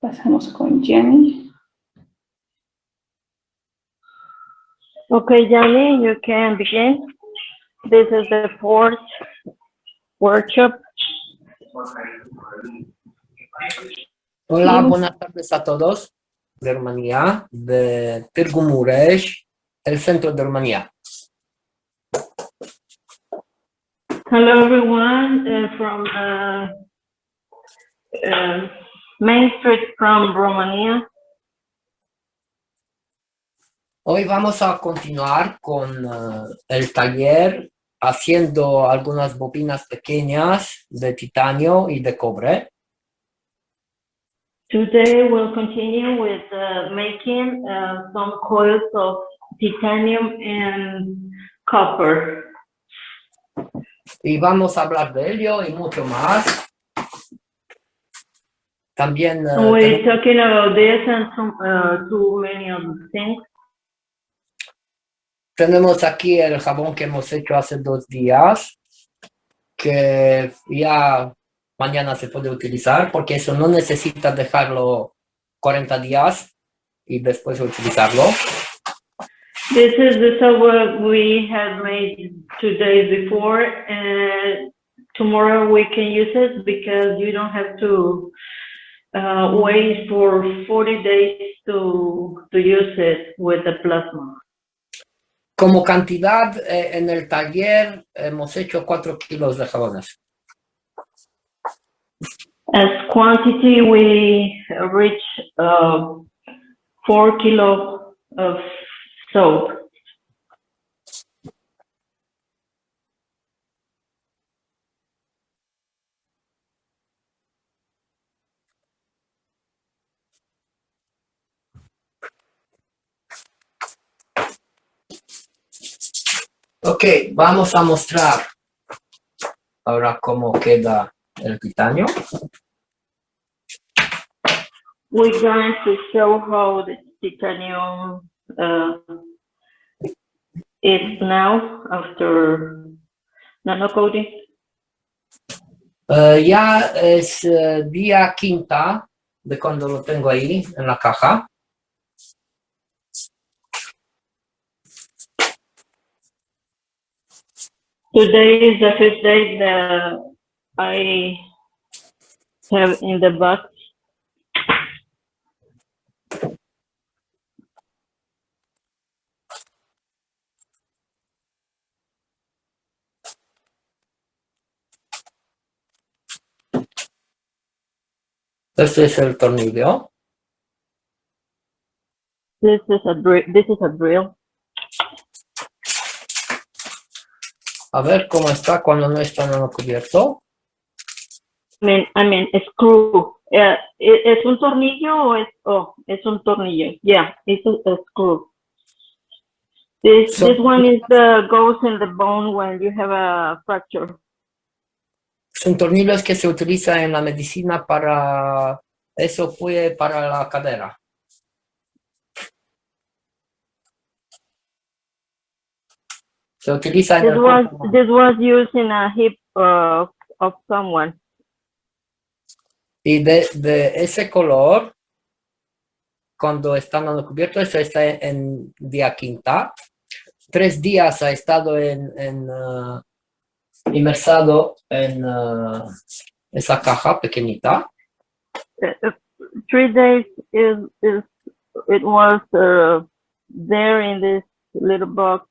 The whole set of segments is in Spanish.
Pasamos con Giani. Okay, Gianni, you can begin. This is the fourth workshop. Hola, buenas tardes a todos de Rumanía, de Târgu Mureș, el centro de Rumanía. Hello, everyone, from Main Street from Romania. Hoy vamos a continuar con el taller haciendo algunas bobinas pequeñas de titanio y de cobre. Today we'll continue with making some coils of titanium and copper. Y vamos a hablar de ello y mucho más. También We're talking about this and some, too many other things. tenemos aquí el jabón que hemos hecho hace 2 días, que ya mañana se puede utilizar, porque eso no necesita dejarlo 40 días y después utilizarlo. This is the software we had made 2 days before, and tomorrow we can use it because you don't have to wait for 40 days to use it with the plasma. Como cantidad, en el taller hemos hecho 4 kilos de jabones. As quantity, we reach 4 kilos of soap. Ok, vamos a mostrar ahora cómo queda el titanio. We're going to show how the titanium is now after nanocoating. Ya es día quinta de cuando lo tengo ahí en la caja. Today is the 5th day that I have in the box. Este es el tornillo. This is a drill. A ver cómo está cuando no está nada cubierto. I mean, a screw. ¿Es un tornillo o es? Oh, es un tornillo. Yeah, it's a screw. This one is goes in the bone when you have a fracture. Son tornillos que se utilizan en la medicina para... Eso fue para la cadera. Se utiliza en This was used in a hip of someone. Y de ese color, cuando está no cubierto, eso está en día quinta. 3 días ha estado inmersado en esa caja pequeñita. 3 days it was there in this little box,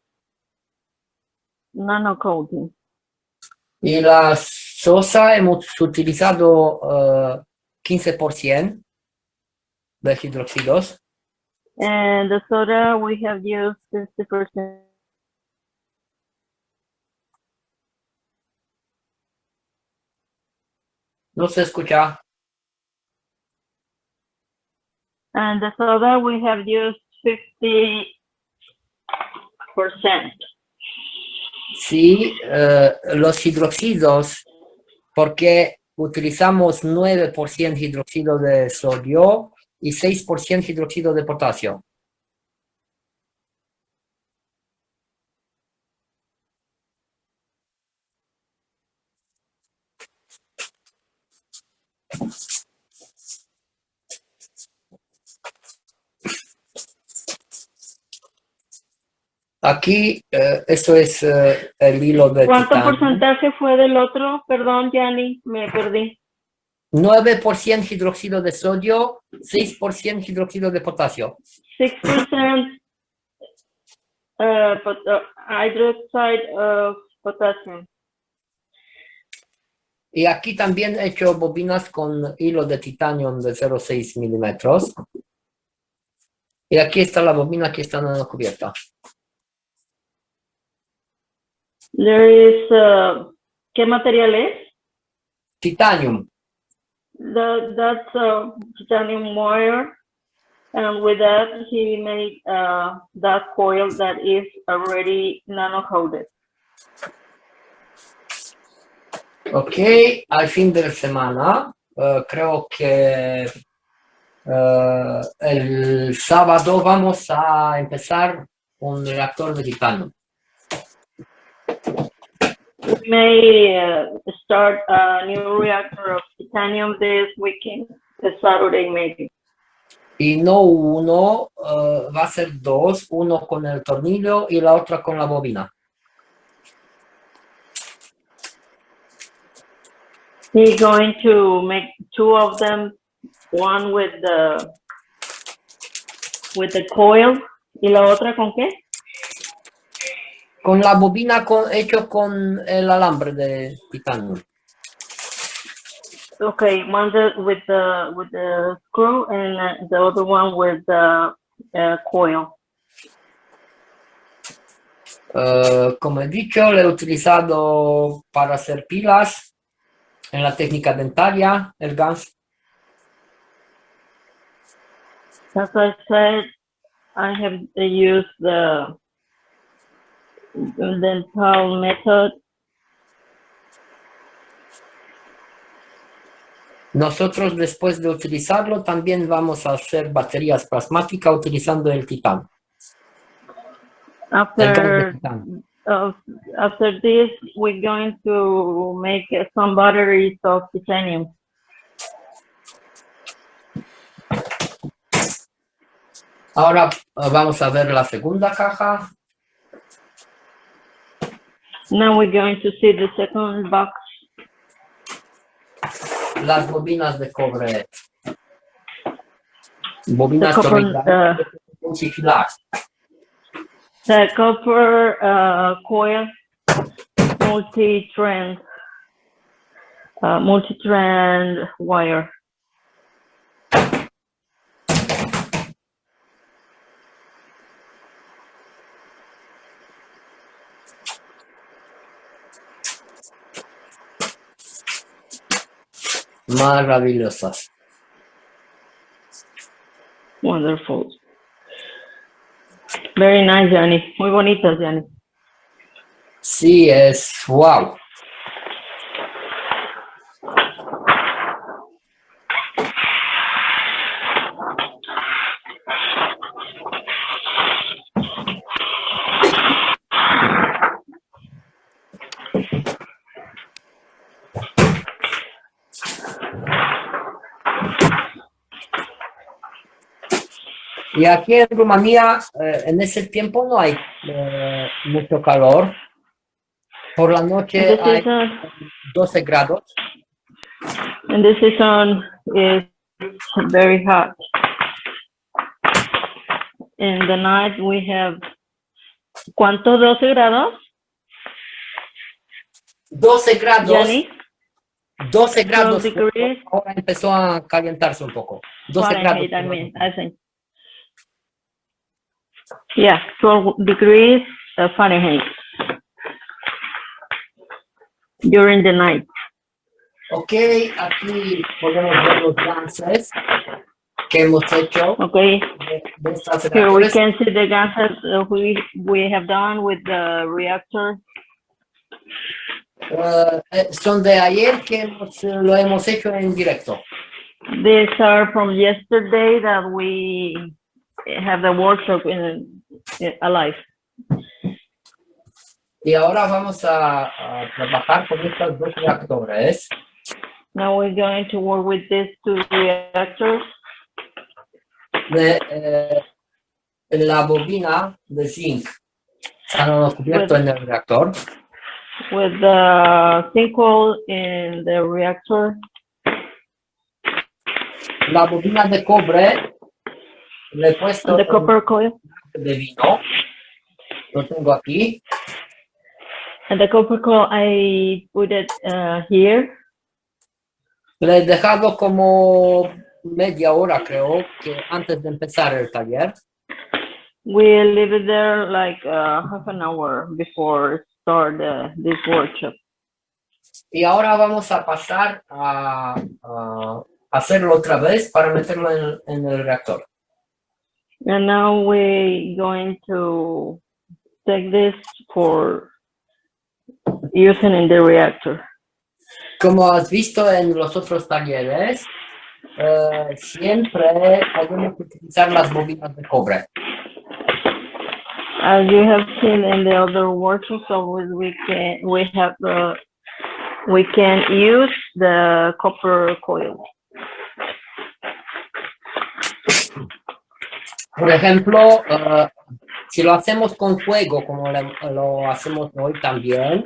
nano coating. Y la sosa hemos utilizado 15% de hidróxidos. And the soda we have used 50%. No se escucha. And the soda we have used 50%. Sí, los hidróxidos, porque utilizamos 9% hidróxido de sodio y 6% hidróxido de potasio. Aquí, eso es el hilo de ¿Cuánto titanio. porcentaje fue del otro? Perdón, Gianni, me perdí. 9% hidróxido de sodio, 6% hidróxido de potasio. 6% hydroxide of potassium. Y aquí también he hecho bobinas con hilo de titanio de 0,6 milímetros. Y aquí está la bobina que está en la cubierta. There is, ¿qué material es? Titanium. That's titanium wire, and with that he made that coil that is already nano-coated. Ok, al fin de semana, creo que el sábado vamos a empezar un reactor de titanio. We may start a new reactor of titanium this weekend, this Saturday maybe. Y no uno, va a ser dos, uno con el tornillo y la otra con la bobina. He's going to make two of them, one with the coil, y la otra con qué? Con la bobina hecho con el alambre de titanio. Okay, one with the screw and the other one with the coil. Como he dicho, lo he utilizado para hacer pilas en la técnica dentaria, el gas. As I said, I have used the dental method. Nosotros, después de utilizarlo, también vamos a hacer baterías plasmáticas utilizando el titanio. After this, we're going to make some batteries of titanium. Ahora vamos a ver la segunda caja. Now we're going to see the second box. Las bobinas de cobre. Bobinas The copper coil multi-trend wire. Maravillosas. Wonderful. Very nice, Gianni. Muy bonitas, Gianni. Sí, es wow. Y aquí en Rumanía, en ese tiempo no hay mucho calor. Por la noche hay 12 grados. And this season is very hot. In the night we have, ¿cuánto? 12 grados? 12 grados. Gianni? 12 grados. 12 degrees. Ahora empezó a calentarse un poco. 12 Fahrenheit, grados. I think. Yeah, 12 degrees Fahrenheit during the night. Ok, aquí podemos ver los ganses que hemos hecho. Okay, de estas here we reactores. can see the gases we have done with the reactor. Son de ayer que lo hemos hecho en directo. These are from yesterday that we have the workshop in alive. Y ahora vamos a trabajar con estos dos reactores. Now we're going to work with these two reactors. De la bobina de zinc. Están cubiertos en el reactor. with the zinc coil in the reactor. La bobina de cobre le he puesto The copper coil. de vino. Lo tengo aquí. And the copper coil, I put it here. Le he dejado como media hora, creo, que antes de empezar el taller. We leave it there like half an hour before start this workshop. Y ahora vamos a pasar a hacerlo otra vez para meterlo en el reactor. And now we're going to take this for using in the reactor. Como has visto en los otros talleres, siempre podemos utilizar las bobinas de cobre. As you have seen in the other workshops, always we can use the copper coil. Por ejemplo, si lo hacemos con fuego, como lo hacemos hoy también,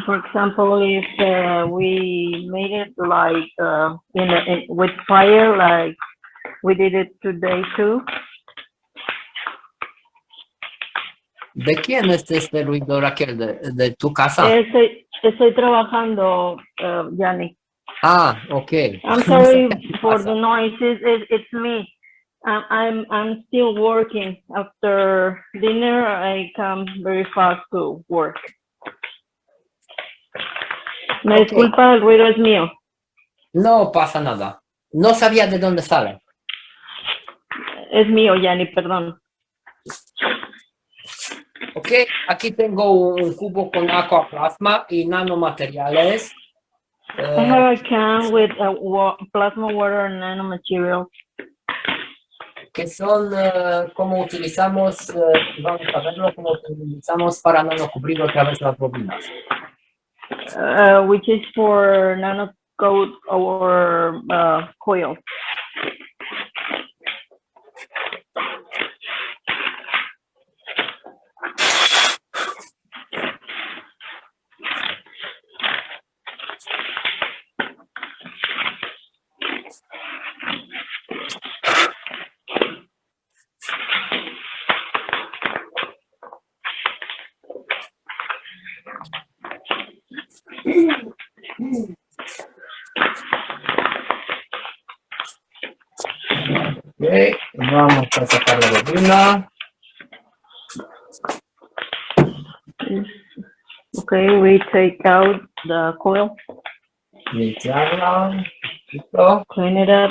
For example, if we made it like with fire, like we did it today too. ¿de quién es este ruido, Raquel? ¿De tu casa? Estoy trabajando, Gianni. Ah, ok. I'm sorry for the noise. It's me. I'm still working. After dinner, I come very fast to work. Me Ok. disculpa, el ruido es mío. No pasa nada. No sabía de dónde sale. Es mío, Gianni, perdón. Ok, aquí tengo un cubo con aquaplasma y nanomateriales. I have a can with plasma water and nanomaterials. Que son como utilizamos, vamos a verlo, como utilizamos para nanocubrir otra vez las bobinas. Which is for nanocoat or coil. Ok, vamos a sacar la bobina. Okay, we take out the coil, Limpiarla un poquito. clean it up.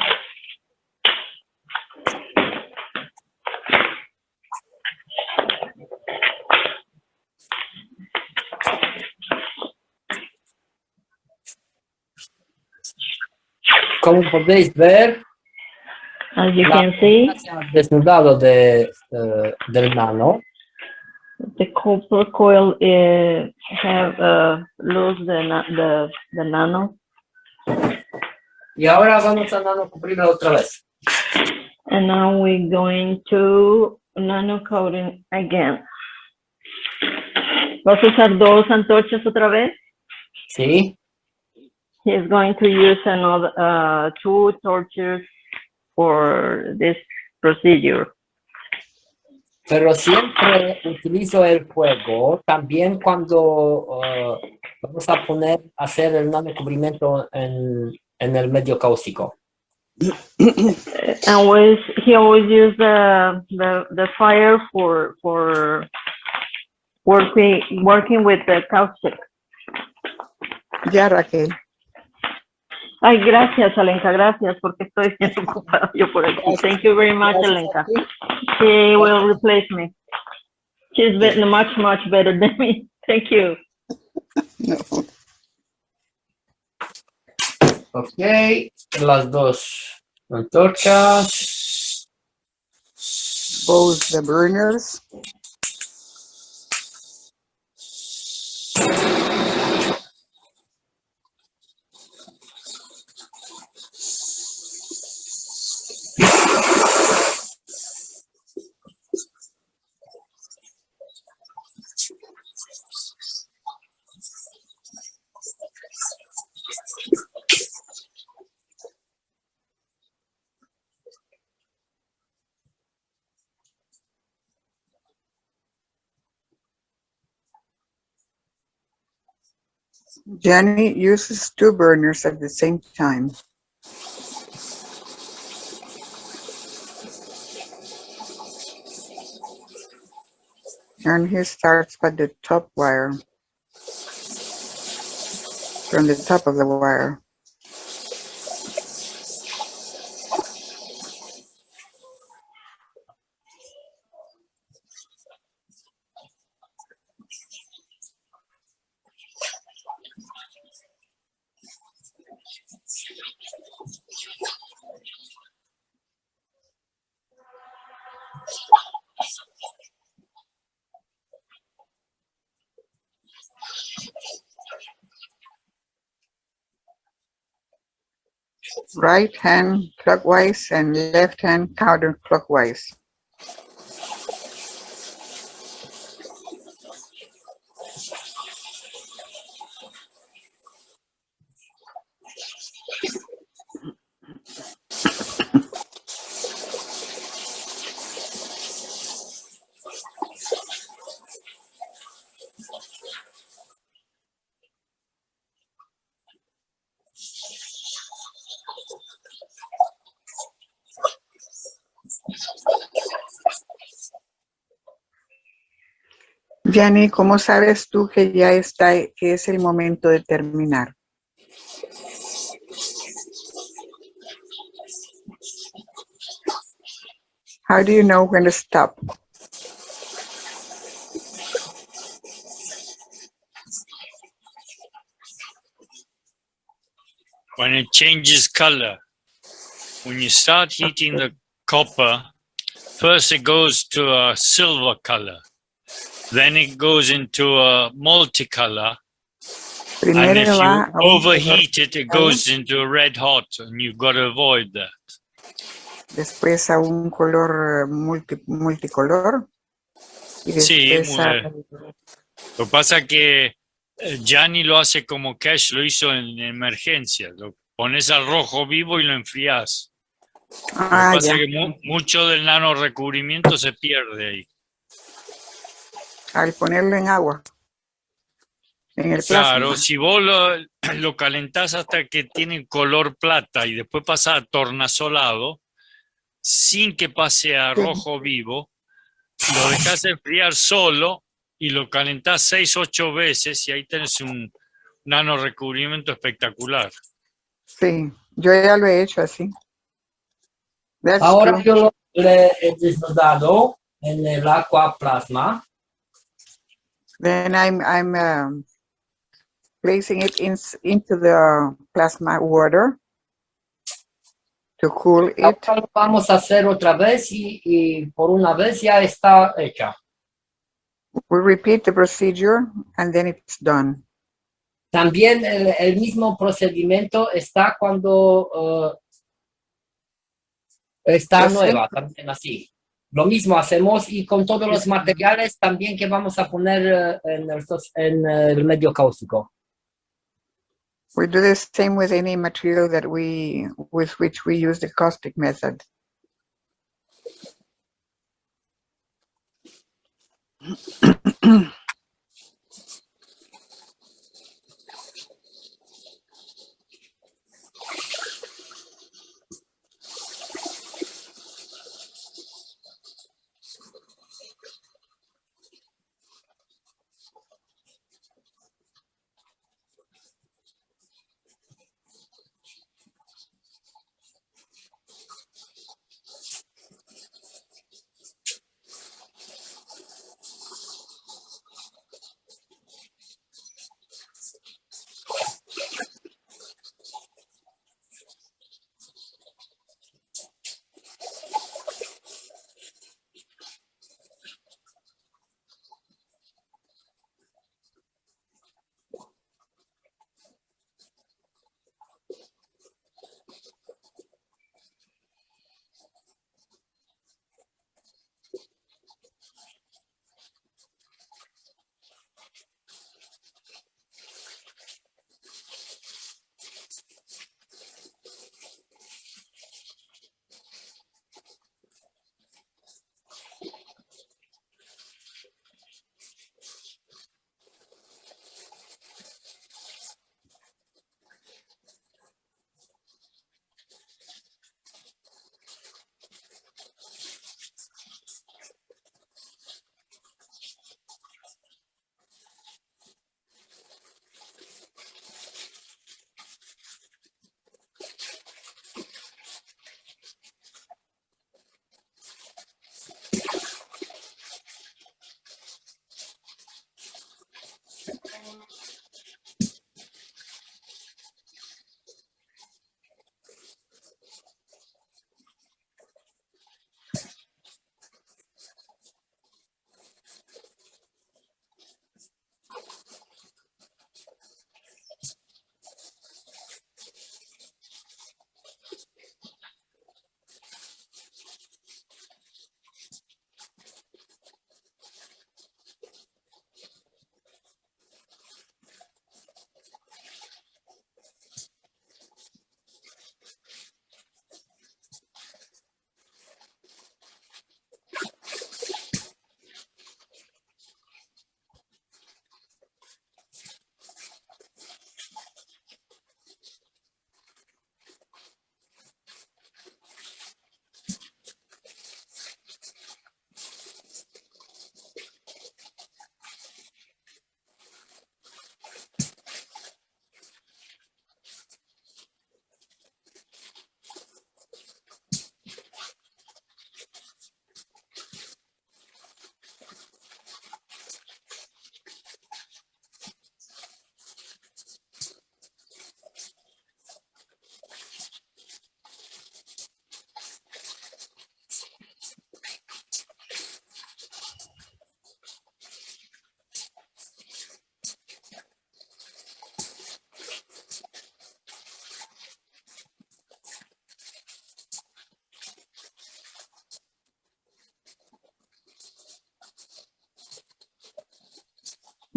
Como podéis ver, As you la can see, bobina se ha desnudado del nano. the copper coil have lost the nano, Y ahora vamos a nanocubrirla otra vez. and now we're going to nano coating again. ¿Vas a usar dos antorchas otra vez? Sí. He's going to use another 2 torches for this procedure. Pero siempre utilizo el fuego también cuando vamos a hacer el nanocubrimiento en el medio cáustico. He always use the fire for working with the caustic. Ya, Raquel. Ay, gracias, Alenka, gracias, porque estoy bien ocupada yo por aquí. Thank you very much, Gracias Alenka. a ti. She will replace me. She's much better than me. Thank you. No. Ok, las dos antorchas. Both the burners. Gianni uses 2 burners at the same time. And he starts by the top wire, from the top of the wire. Right hand clockwise and left hand counterclockwise. Gianni, ¿cómo sabes tú que ya está, que es el momento de terminar? How do you know when to stop? When it changes color. When you start heating the copper, first it goes to a silver color. Then it goes into a multicolor. And Primero if va you a un color overheat it, it goes into a red hot, and you've got to avoid that. después a un color multicolor y Sí, después a... lo que pasa es que Gianni lo hace como Cash lo hizo en emergencia. Lo pones al rojo vivo y lo enfrías. Lo que Ah, pasa ya. es que mucho del nano recubrimiento se pierde ahí. Al ponerlo en agua. En el Claro, plasma. si vos lo calentás hasta que tiene color plata y después pasa a tornasolado, sin que pase a Sí. rojo vivo, lo dejas enfriar solo y lo calentás 6, 8 veces y ahí tenés un nano recubrimiento espectacular. Sí, yo ya lo he hecho así. That's Ahora true. yo le he desnudado en el agua plasma. Then I'm placing it into the plasma water to cool it. Ahora lo vamos a hacer otra vez y por una vez ya está hecha. We repeat the procedure and then it's done. También el mismo procedimiento está cuando está Yes, nueva, también así. Lo mismo hacemos y con todos los materiales también que vamos a poner en el medio cáustico. We do the same with any material that with which we use the caustic method.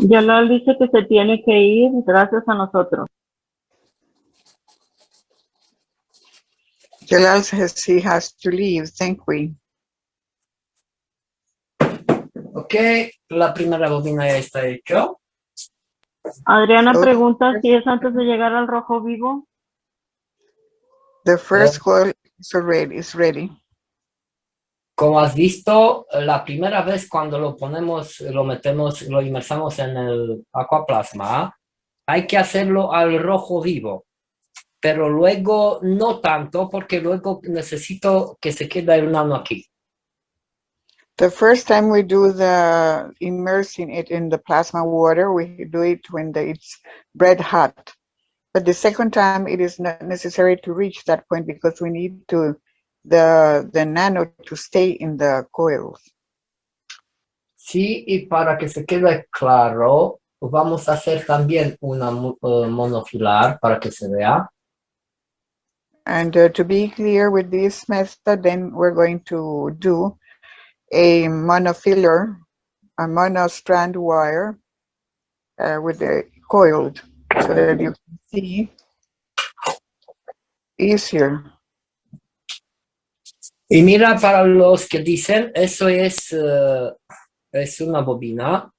Yolal dice que se tiene que ir gracias a nosotros. Jalal says he has to leave. Thank we. Ok, la primera bobina ya está hecho. Adriana So, pregunta si es antes de llegar al rojo vivo. the first coil is ready. Como has visto, la primera vez cuando lo ponemos, lo metemos, lo inmersamos en el aquaplasma, hay que hacerlo al rojo vivo. Pero luego no tanto, porque luego necesito que se quede el nano aquí. The first time we do the immersing it in the plasma water, we do it when it's red hot. But the second time, it is not necessary to reach that point because we need the nano to stay in the coils. Sí, y para que se quede claro, vamos a hacer también una monofilar para que se vea. And to be clear with this method, then we're going to do a monofiller, a monostrand wire with the coiled so that you can see easier. Y mira, para los que dicen, eso es una bobina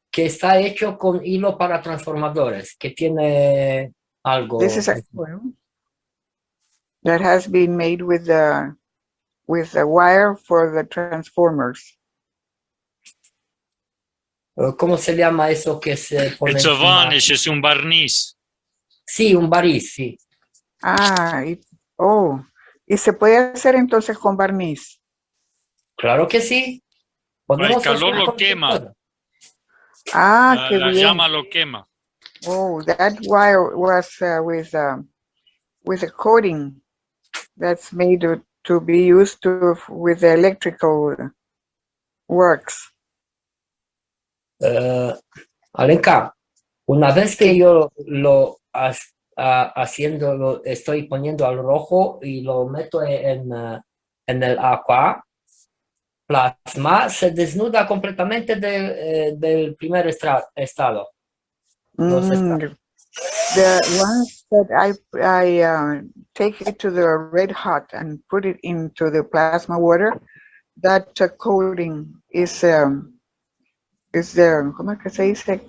que está hecho con hilo para transformadores, que tiene algo. This is a coil that has been made with the wire for the transformers. ¿Cómo se llama eso que se pone? It's a encima? varnish, es un barniz. Sí, un barniz, sí. Ah, y se puede hacer entonces con barniz. Claro que sí. El calor hacer lo con quema. todo. Ah, qué La bien. llama lo quema. Oh, that wire was with a coating that's made to be used with the electrical works. Alenka, una vez que yo lo estoy poniendo al rojo y lo meto en el agua, plasma se desnuda completamente del primer estado. The ones that I take it to the red hot and put it into the plasma water, that coating is ¿cómo es que se dice?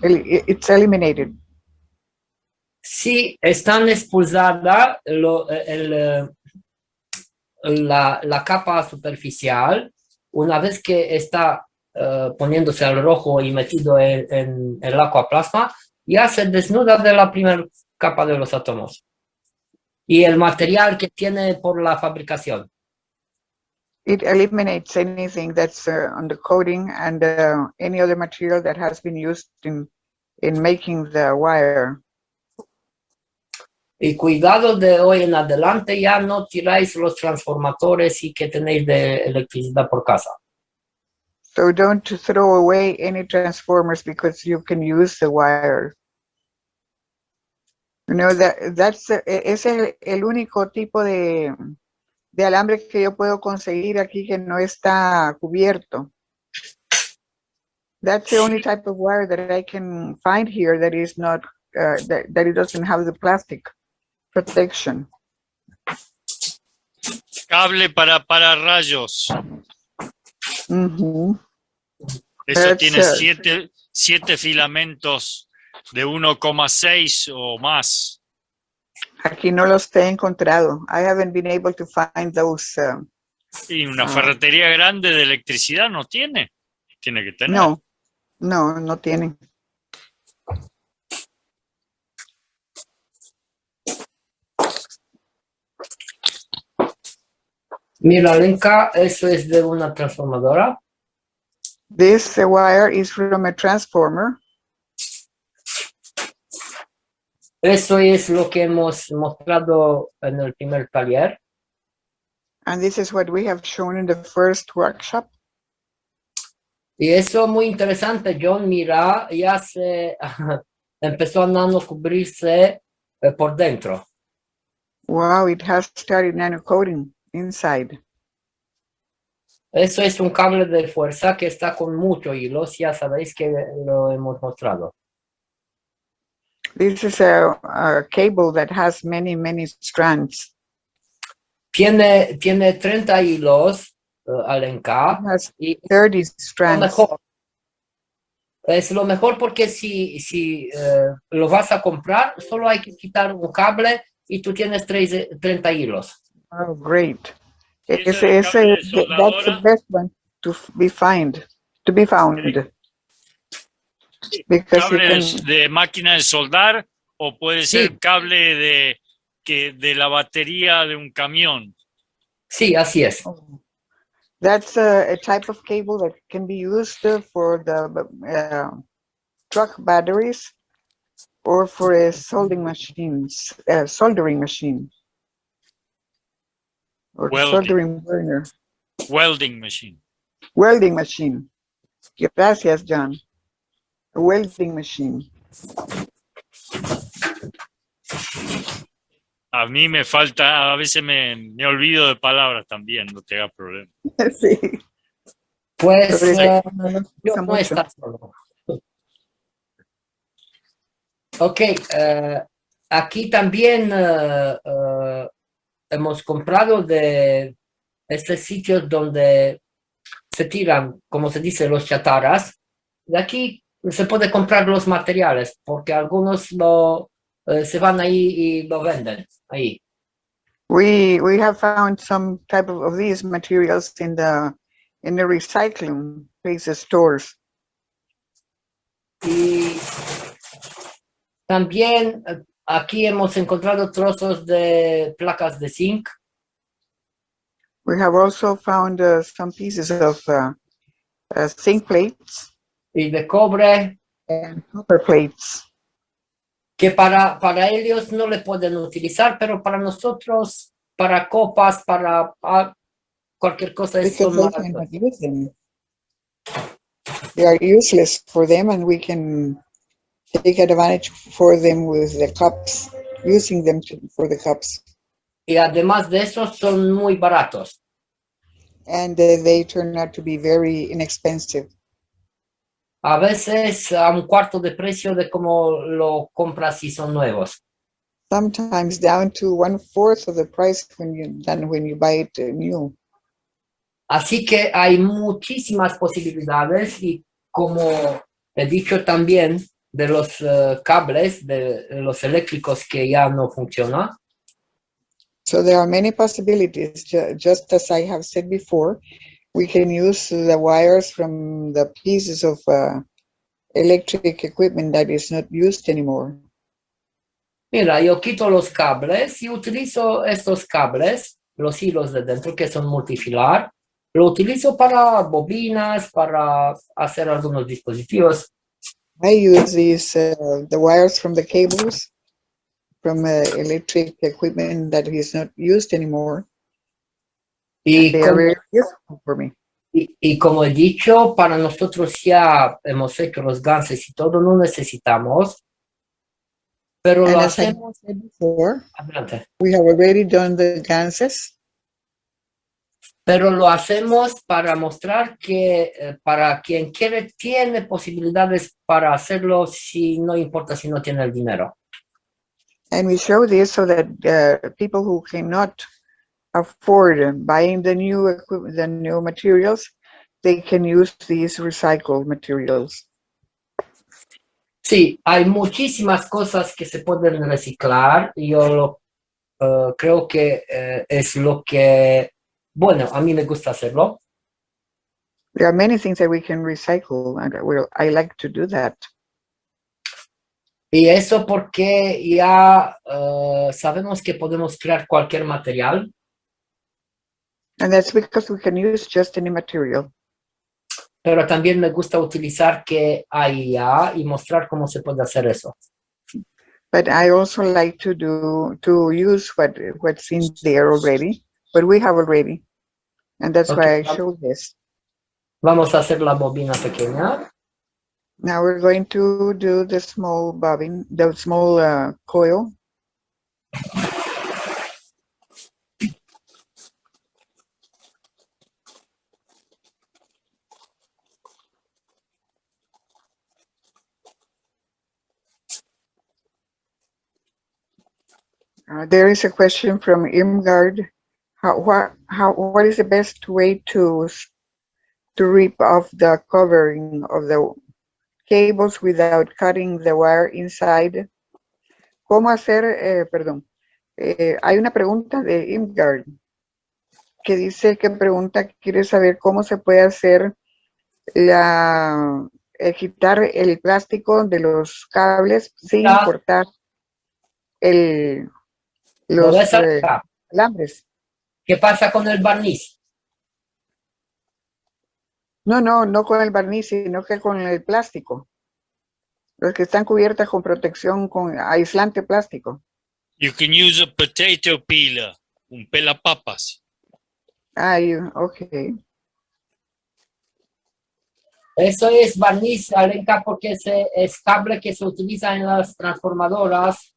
It's eliminated. Sí, están expulsada la capa superficial. Una vez que está poniéndose al rojo y metido en el aquaplasma, ya se desnuda de la primera capa de los átomos. Y el material que tiene por la fabricación. It eliminates anything that's on the coating and any other material that has been used in making the wire. Y cuidado de hoy en adelante, ya no tiráis los transformadores y que tenéis de electricidad por casa. So don't throw away any transformers because you can use the wire. You know, es el único tipo de alambre que yo puedo conseguir aquí que no está cubierto. That's the only type of wire that I can find here that is not, that it doesn't have the plastic protection. Cable para rayos. Mm-hmm. Eso That's, tiene siete filamentos de 1,6 o más. Aquí no los he encontrado. I haven't been able to find those. Y una ferretería grande de electricidad no tiene. Tiene que tener. No tienen. Mira, Lenka, eso es de una transformadora. This wire is from a transformer. Eso es lo que hemos mostrado en el primer taller. And this is what we have shown in the first workshop. Y eso muy interesante, John. Mira, ya se empezó a nano cubrirse por dentro. Wow, it has started nano coating inside. Eso es un cable de fuerza que está con muchos hilos, ya sabéis que lo hemos mostrado. This is a cable that has many, many strands. Tiene 30 hilos al It encap has y 30 lo strands. mejor. Es lo mejor porque si lo vas a comprar, solo hay que quitar un cable y tú tienes 30 hilos. Oh, great. ¿Y ese de cable de That's the soldadora? best one to be found. Because you ¿Cable can, de máquina de soldar o puede Sí. ser cable de la batería de un camión? Sí, así es. that's a type of cable that can be used for the truck batteries or for a soldering machine or soldering burner, Welding machine. welding machine. Gracias, John. A welding machine. A mí me falta, a veces me olvido de palabras también, no te hagas problema. Sí. Pues Sobre todo yo usa no mucho. estás solo. Ok, aquí también hemos comprado de estos sitios donde se tiran, como se dice, los chatarras. De aquí se puede comprar los materiales, porque algunos se van ahí y lo venden ahí. We have found some type of these materials in the recycling places, stores. Y también aquí hemos encontrado trozos de placas de zinc. We have also found some pieces of zinc plates Y de cobre, and copper plates. que para ellos no le pueden utilizar, pero para nosotros, para copas, para cualquier cosa, Because son they maravillosos. cannot use them. They are useless for them, and we can take advantage for them with the cups, using them for the cups. Y además de eso, son muy baratos. And they turn out to be very inexpensive. A veces a un cuarto de precio de como lo compras si son nuevos. Sometimes down to 1/4 of the price when you buy it new. Así que hay muchísimas posibilidades y como he dicho también de los cables, de los eléctricos que ya no funcionan. So there are many possibilities. Just as I have said before, we can use the wires from the pieces of electric equipment that is not used anymore. Mira, yo quito los cables y utilizo estos cables, los hilos de dentro que son multifilar. Lo utilizo para bobinas, para hacer algunos dispositivos. I use these the wires from the cables from electric equipment that is not used anymore. Y They are very useful for me. y como he dicho, para nosotros ya hemos hecho los ganses y todo, no necesitamos. Pero And lo as I hacemos. said before, Adelante. we have already done the ganses. Pero lo hacemos para mostrar que para quien quiere tiene posibilidades para hacerlo, si no importa si no tiene el dinero. And we show this so that people who cannot afford buying the new equipment, the new materials, they can use these recycled materials. Sí, hay muchísimas cosas que se pueden reciclar. Yo creo que es lo que, bueno, a mí me gusta hacerlo. There are many things that we can recycle, and I like to do that. Y eso porque ya sabemos que podemos crear cualquier material. And that's because we can use just any material. Pero también me gusta utilizar que hay ya y mostrar cómo se puede hacer eso. But I also like to use what's in there already, what we have already. And that's why I show this. Vamos a hacer la bobina pequeña. Now we're going to do the small bobbin, the small coil. There is a question from Imgard. What is the best way to rip off the covering of the cables without cutting the wire inside? ¿Cómo hacer, perdón, hay una pregunta de Imgard que dice que quiere saber cómo se puede hacer quitar el plástico de los cables sin cortar los alambres. ¿Qué pasa con el barniz? No con el barniz, sino que con el plástico. Los que están cubiertas con protección, con aislante plástico. You can use a potato peeler, un pelapapas. Okay. Eso es barniz, Alenka, porque es cable que se utiliza en las transformadoras,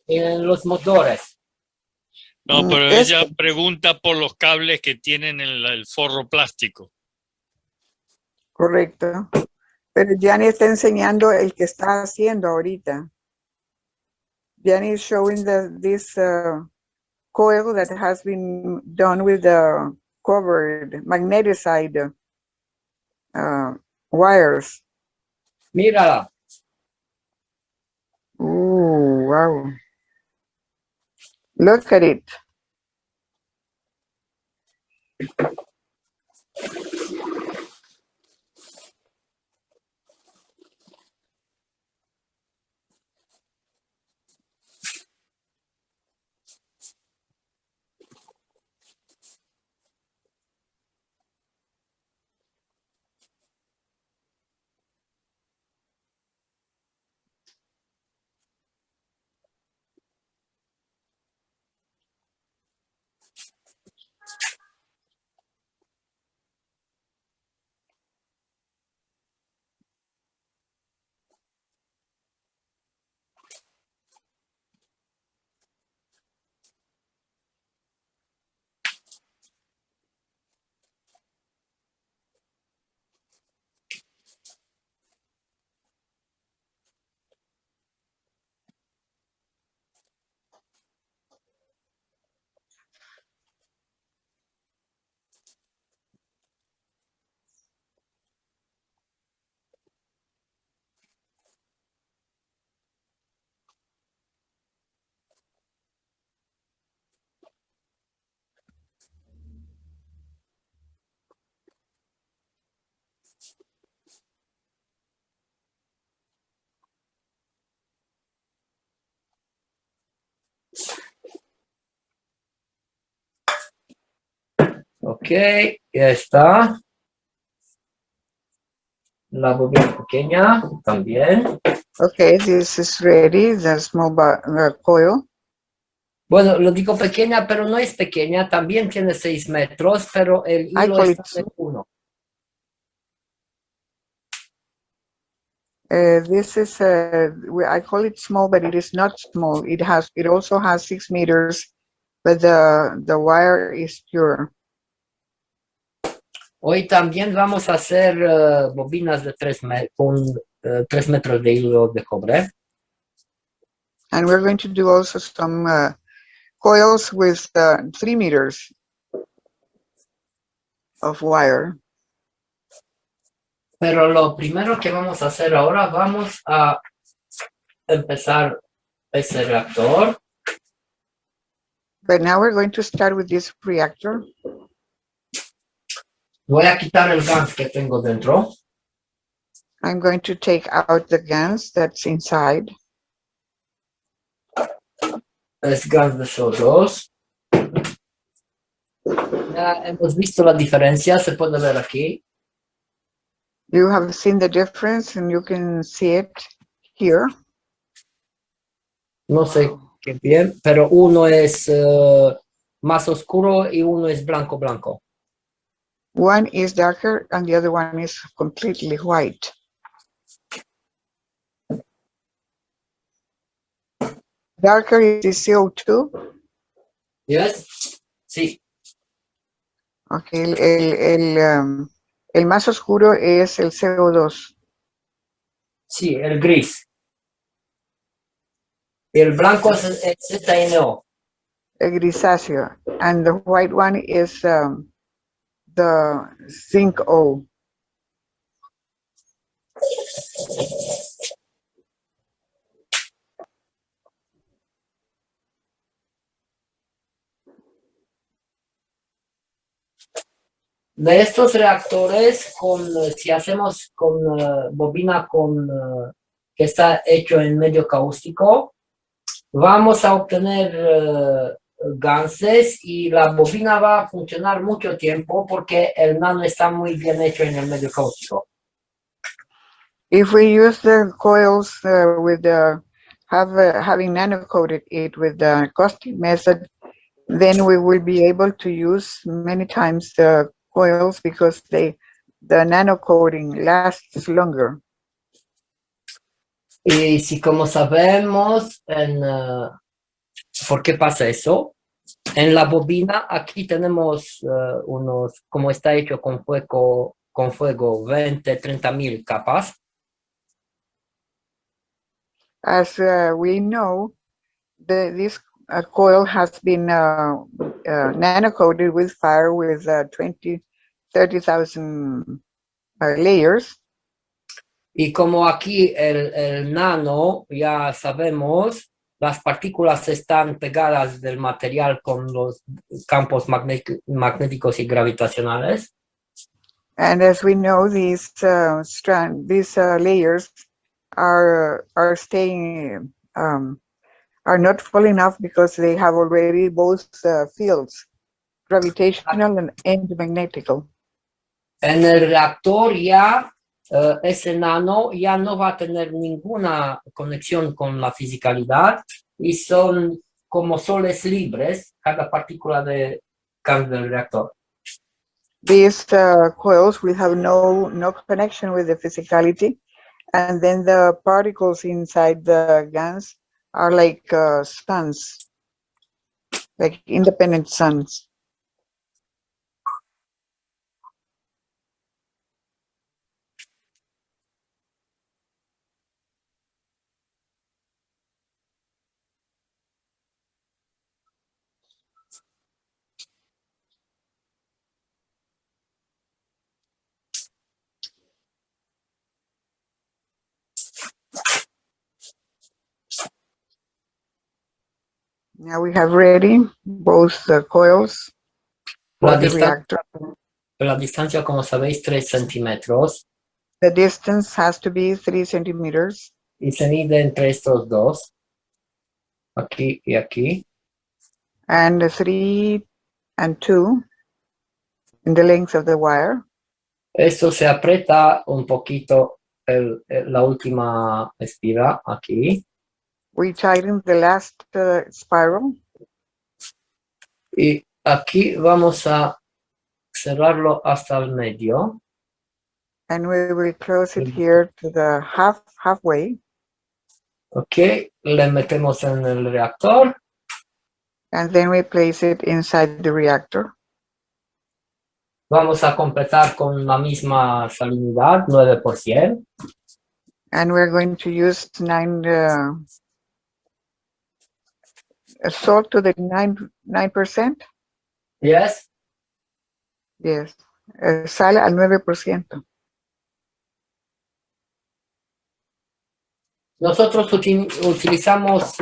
en los motores. No, pero ella pregunta por los cables que tienen el forro plástico. Correcto. Pero Giani está enseñando el que está haciendo ahorita. Giani is showing this coil that has been done with the covered magnetized wires. Mírala. Ooh, wow. Look at it. Ok, ya está. La bobina pequeña también. Okay, this is ready, the small coil. Bueno, lo digo pequeña, pero no es pequeña. También tiene 6 metros, pero el hilo call está it de 1. This is I call it small, but it is not small. It also has 6 meters, but the wire is pure. Hoy también vamos a hacer bobinas de 3 metros de hilo de cobre. And we're going to do also some coils with 3 meters of wire. Pero lo primero que vamos a hacer ahora, vamos a empezar ese reactor. But now we're going to start with this reactor. Voy a quitar el gas que tengo dentro. I'm going to take out the gas that's inside. Es gas de CO2. Ya hemos visto la diferencia, se puede ver aquí. You have seen the difference and you can see it here. No sé qué bien, pero uno es más oscuro y uno es blanco. One is darker and the other one is completely white. Darker is the CO2. Yes? Sí. Okay, el más oscuro es el CO2. Sí, el gris. El blanco es ZNO. grisáceo, and the white one is the zinc O. De estos reactores, si hacemos con bobina que está hecho en medio cáustico, vamos a obtener ganses y la bobina va a funcionar mucho tiempo porque el nano está muy bien hecho en el medio cáustico. If we use the coils with the having nano-coated it with the caustic method, then we will be able to use many times the coils because the nano coating lasts longer. Y si como sabemos, ¿por qué pasa eso? En la bobina aquí tenemos como está hecho con fuego 20, 30,000 capas. As we know, this coil has been nano-coated with fire with 30,000 layers. Y como aquí el nano, ya sabemos, las partículas están pegadas del material con los campos magnéticos y gravitacionales. And as we know, these layers are staying, are not falling off because they have already both fields, gravitational and magnetical. En el reactor ya ese nano ya no va a tener ninguna conexión con la fisicalidad y son como soles libres cada partícula del reactor. These coils will have no connection with the physicality, and then the particles inside the GANs are like suns, like independent suns. Now we have ready both the coils for the reactor. La distancia, como sabéis, 3 centímetros. The distance has to be 3 centimeters. Y se mide entre estos dos. Aquí y aquí. And 3 and 2 in the length of the wire. Esto se aprieta un poquito la última espira aquí. We tighten the last spiral. Y aquí vamos a cerrarlo hasta el medio. And we will close it here to the halfway. Ok, le metemos en el reactor. And then we place it inside the reactor. Vamos a completar con la misma salinidad, 9%. And we're going to use salt to the 9%. Yes. Yes. Sal al 9%. Nosotros utilizamos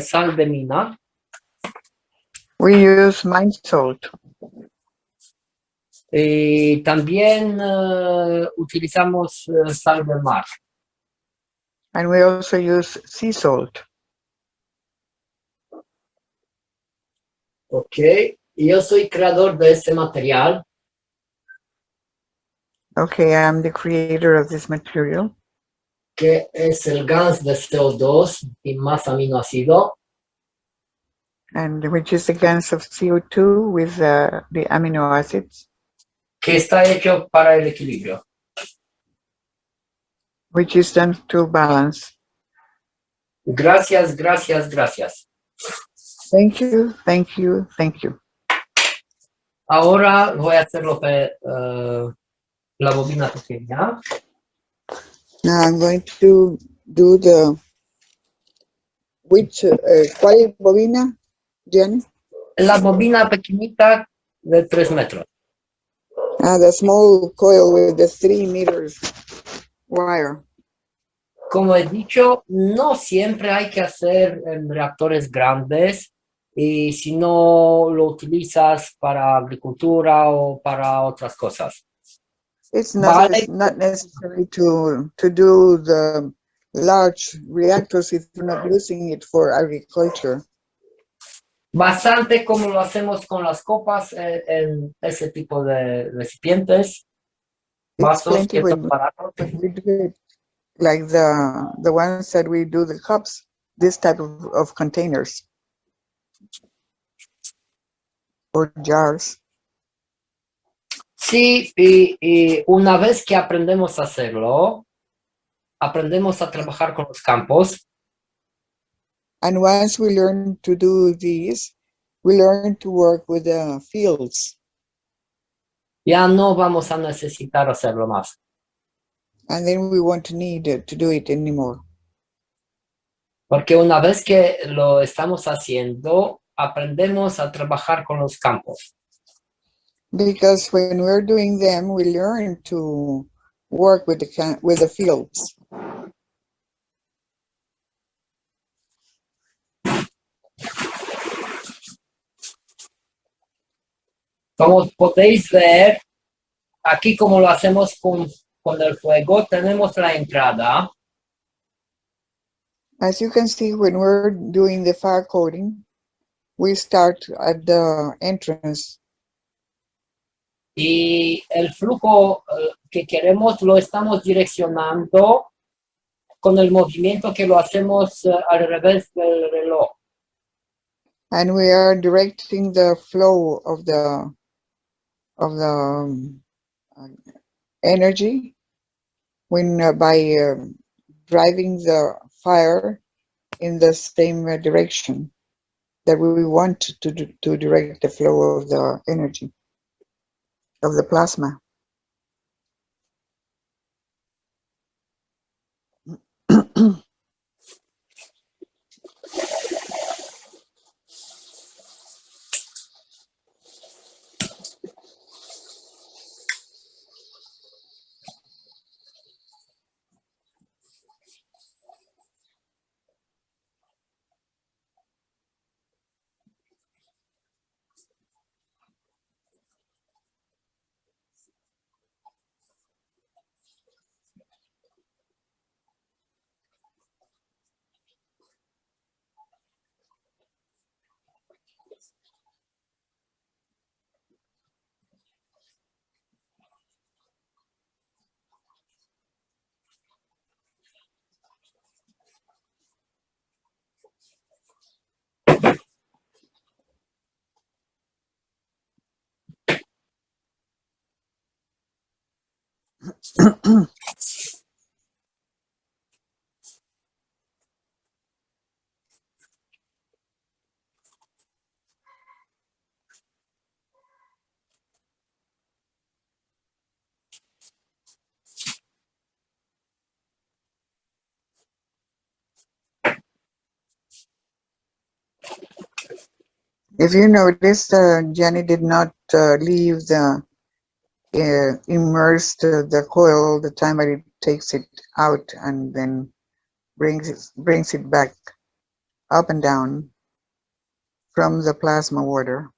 sal de mina. We use mine salt. Y también utilizamos sal de mar. And we also use sea salt. Ok, yo soy creador de este material. Okay, I'm the creator of this material. Que es el gas de CO2 y más aminoácido. And which is the gas of CO2 with the amino acids. Que está hecho para el equilibrio. Which is done to balance. Gracias, gracias, gracias. Thank you, thank you, thank you. Ahora voy a hacerlo la bobina pequeña. Now I'm going to do the Which, ¿cuál bobina, Gianni? La bobina pequeñita de 3 metros. The small coil with the 3 meters wire. Como he dicho, no siempre hay que hacer reactores grandes y si no lo utilizas para agricultura o para otras cosas. It's Vale. not necessary to do the large reactors if you're not using it for agriculture. Bastante como lo hacemos con las copas en ese tipo de recipientes, It's vasos plenty que when son baratos. we do it, like the ones that we do the cups, this type of containers or jars. Sí, y una vez que aprendemos a hacerlo, aprendemos a trabajar con los campos. And once we learn to do these, we learn to work with the fields. Ya no vamos a necesitar hacerlo más. And then we won't need to do it anymore. Porque una vez que lo estamos haciendo, aprendemos a trabajar con los campos. Because when we're doing them, we learn to work with the fields. Como podéis ver, aquí como lo hacemos con el fuego, tenemos la entrada. As you can see, when we're doing the fire coating, we start at the entrance. Y el flujo que queremos lo estamos direccionando con el movimiento que lo hacemos al revés del reloj. And we are directing the flow of the energy when by driving the fire in the same direction that we want to direct the flow of the energy of the plasma. If you notice, Gianni did not leave the immersed the coil all the time, but it takes it out and then brings it back up and down from the plasma water.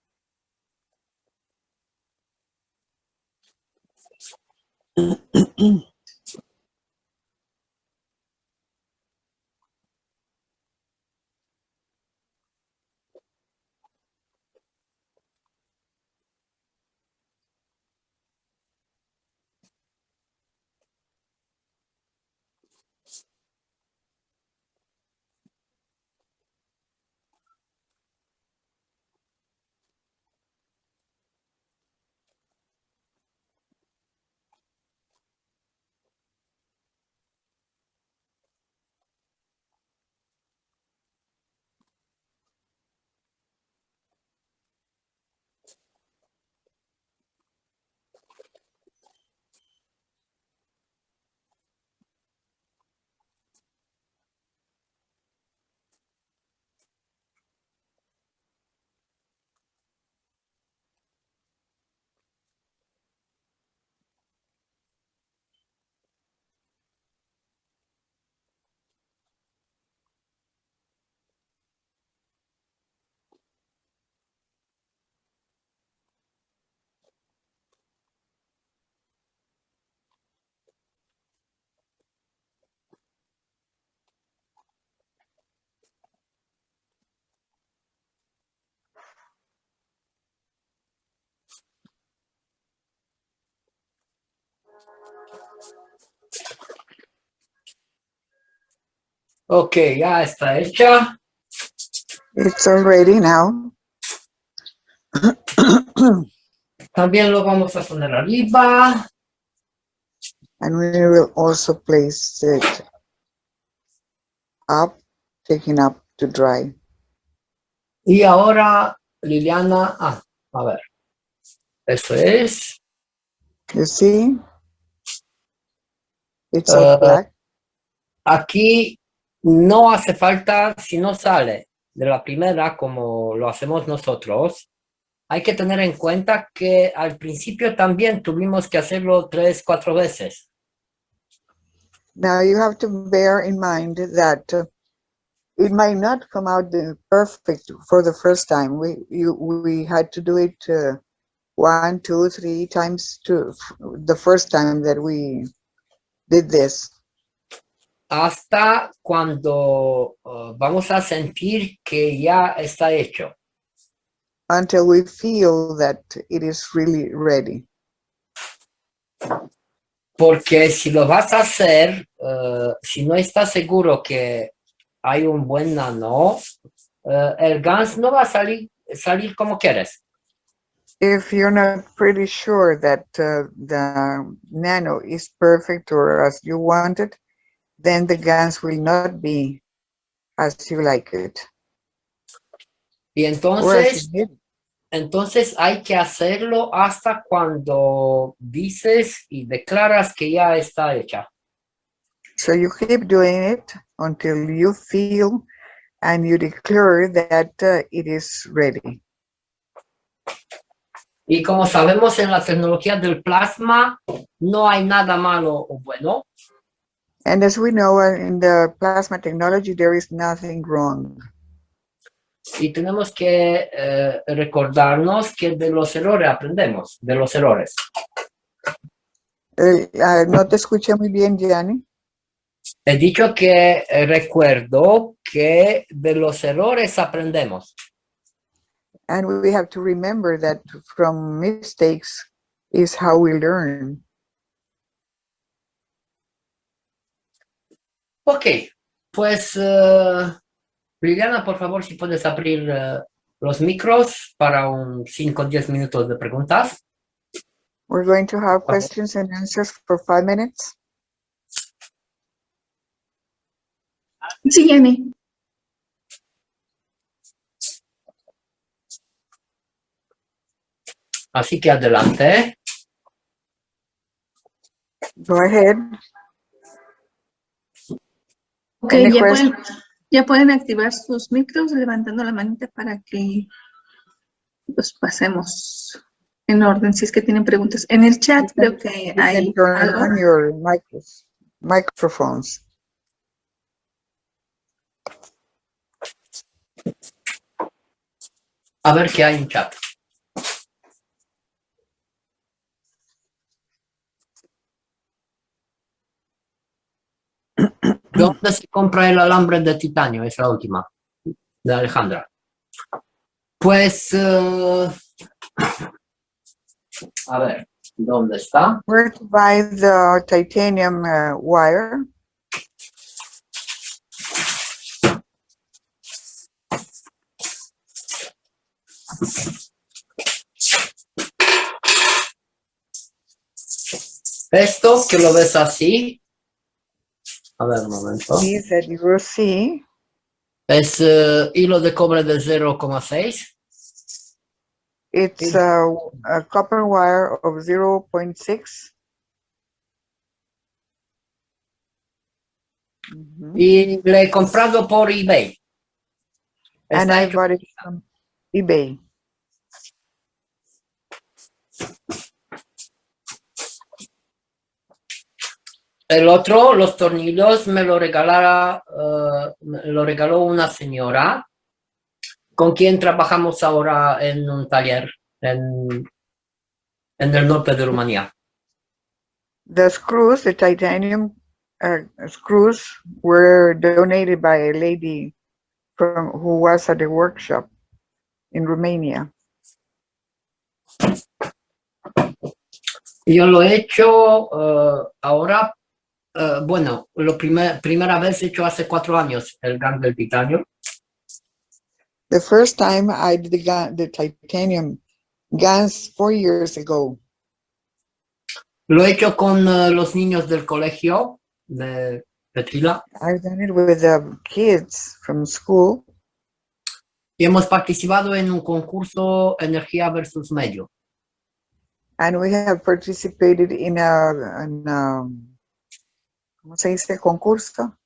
Ok, ya está hecha. It's all ready now. También lo vamos a poner arriba. And we will also place it up, taking up to dry. Y ahora, Liliana, a ver. Eso es. You see? It's all black. Aquí no hace falta, si no sale de la primera como lo hacemos nosotros, hay que tener en cuenta que al principio también tuvimos que hacerlo 3, 4 veces. Now you have to bear in mind that it might not come out perfect for the first time. We had to do it 1, 2, 3 times the first time that we did this. Hasta cuando vamos a sentir que ya está hecho. Until we feel that it is really ready. Porque si lo vas a hacer, si no estás seguro que hay un buen nano, el GANS no va a salir como quieres. If you're not pretty sure that the nano is perfect or as you want it, then the GANS will not be as you like it. Y entonces hay que hacerlo hasta cuando dices y declaras que ya está hecha. So you keep doing it until you feel and you declare that it is ready. Y como sabemos en la tecnología del plasma, no hay nada malo o bueno. And as we know in the plasma technology, there is nothing wrong. Y tenemos que recordarnos que de los errores aprendemos, de los errores. No te escuché muy bien, Giani. He dicho que recuerdo que de los errores aprendemos. And we have to remember that from mistakes is how we learn. Ok, pues Liliana, por favor, si puedes abrir los micros para un 5 o 10 minutos de preguntas. We're going to have questions and answers for 5 minutes. Sí, Giani. Así que adelante. Go ahead. Ok, Any questions? ya pueden activar sus micros levantando la manita para que los pasemos en orden si es que tienen preguntas. En el chat creo que You hay can turn algo. on your microphones. A ver qué hay en chat. ¿Dónde se compra el alambre de titanio? Es la última, de Alejandra. Pues, a ver, ¿dónde está? Where to buy the titanium wire? Esto, que lo ves así. A ver, un momento. These that you will see. Es hilo de cobre de 0,6. It's a copper wire of 0.6. Y le he comprado por eBay. And Está I hecho. bought it from eBay. El otro, los tornillos, me lo regaló una señora con quien trabajamos ahora en un taller en el norte de Rumanía. The screws, the titanium screws, were donated by a lady who was at the workshop in Romania. Yo lo he hecho ahora Bueno, primera vez hecho hace 4 años el GAN del titanio. The first time I did the titanium GANs 4 years ago. Lo he hecho con los niños del colegio de Trila I've done it with the kids from school, y hemos participado en un concurso Energía versus Medio. and we have participated in ¿cómo se dice? Concurso.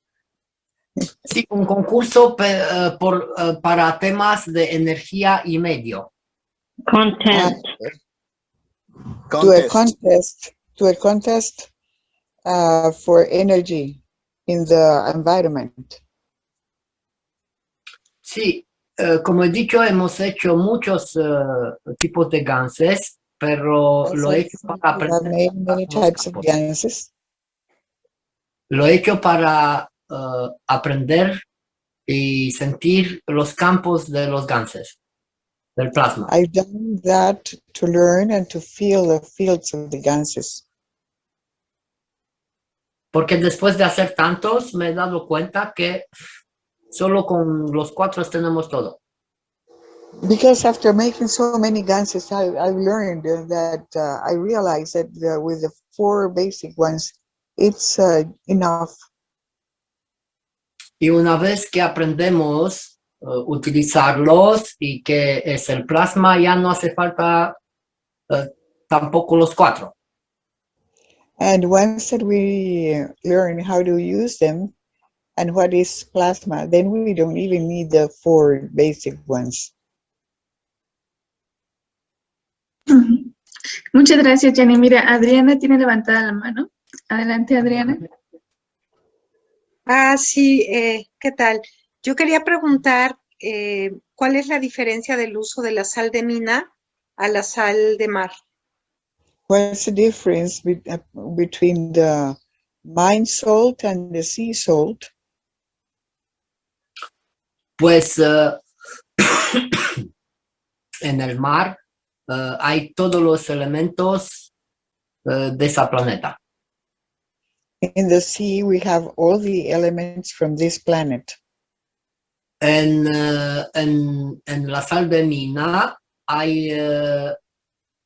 Sí, un concurso para temas de energía y medio. Content. To a contest for energy in the environment. Sí, como he dicho, hemos hecho muchos tipos de ganses, pero As lo I he hecho said, para we have aprender made many los types of campos. ganses. Lo he hecho para aprender y sentir los campos de los ganses, del plasma. I've done that to learn and to feel the fields of the ganses. Porque después de hacer tantos, me he dado cuenta que solo con los 4 tenemos todo. Because after making so many ganses, I've learned that I realized that with the 4 basic ones, it's enough. Y una vez que aprendemos utilizarlos y que es el plasma, ya no hace falta tampoco los 4. And once that we learn how to use them and what is plasma, then we don't even need the 4 basic ones. Ujú. Muchas gracias, Giani. Mira, Adriana tiene levantada la mano. Adelante, Adriana. Sí, ¿qué tal? Yo quería preguntar ¿cuál es la diferencia del uso de la sal de mina a la sal de mar? What's the difference between the mine salt and the sea salt? Pues en el mar hay todos los elementos de ese planeta. In the sea, we have all the elements from this planet. En la sal de mina hay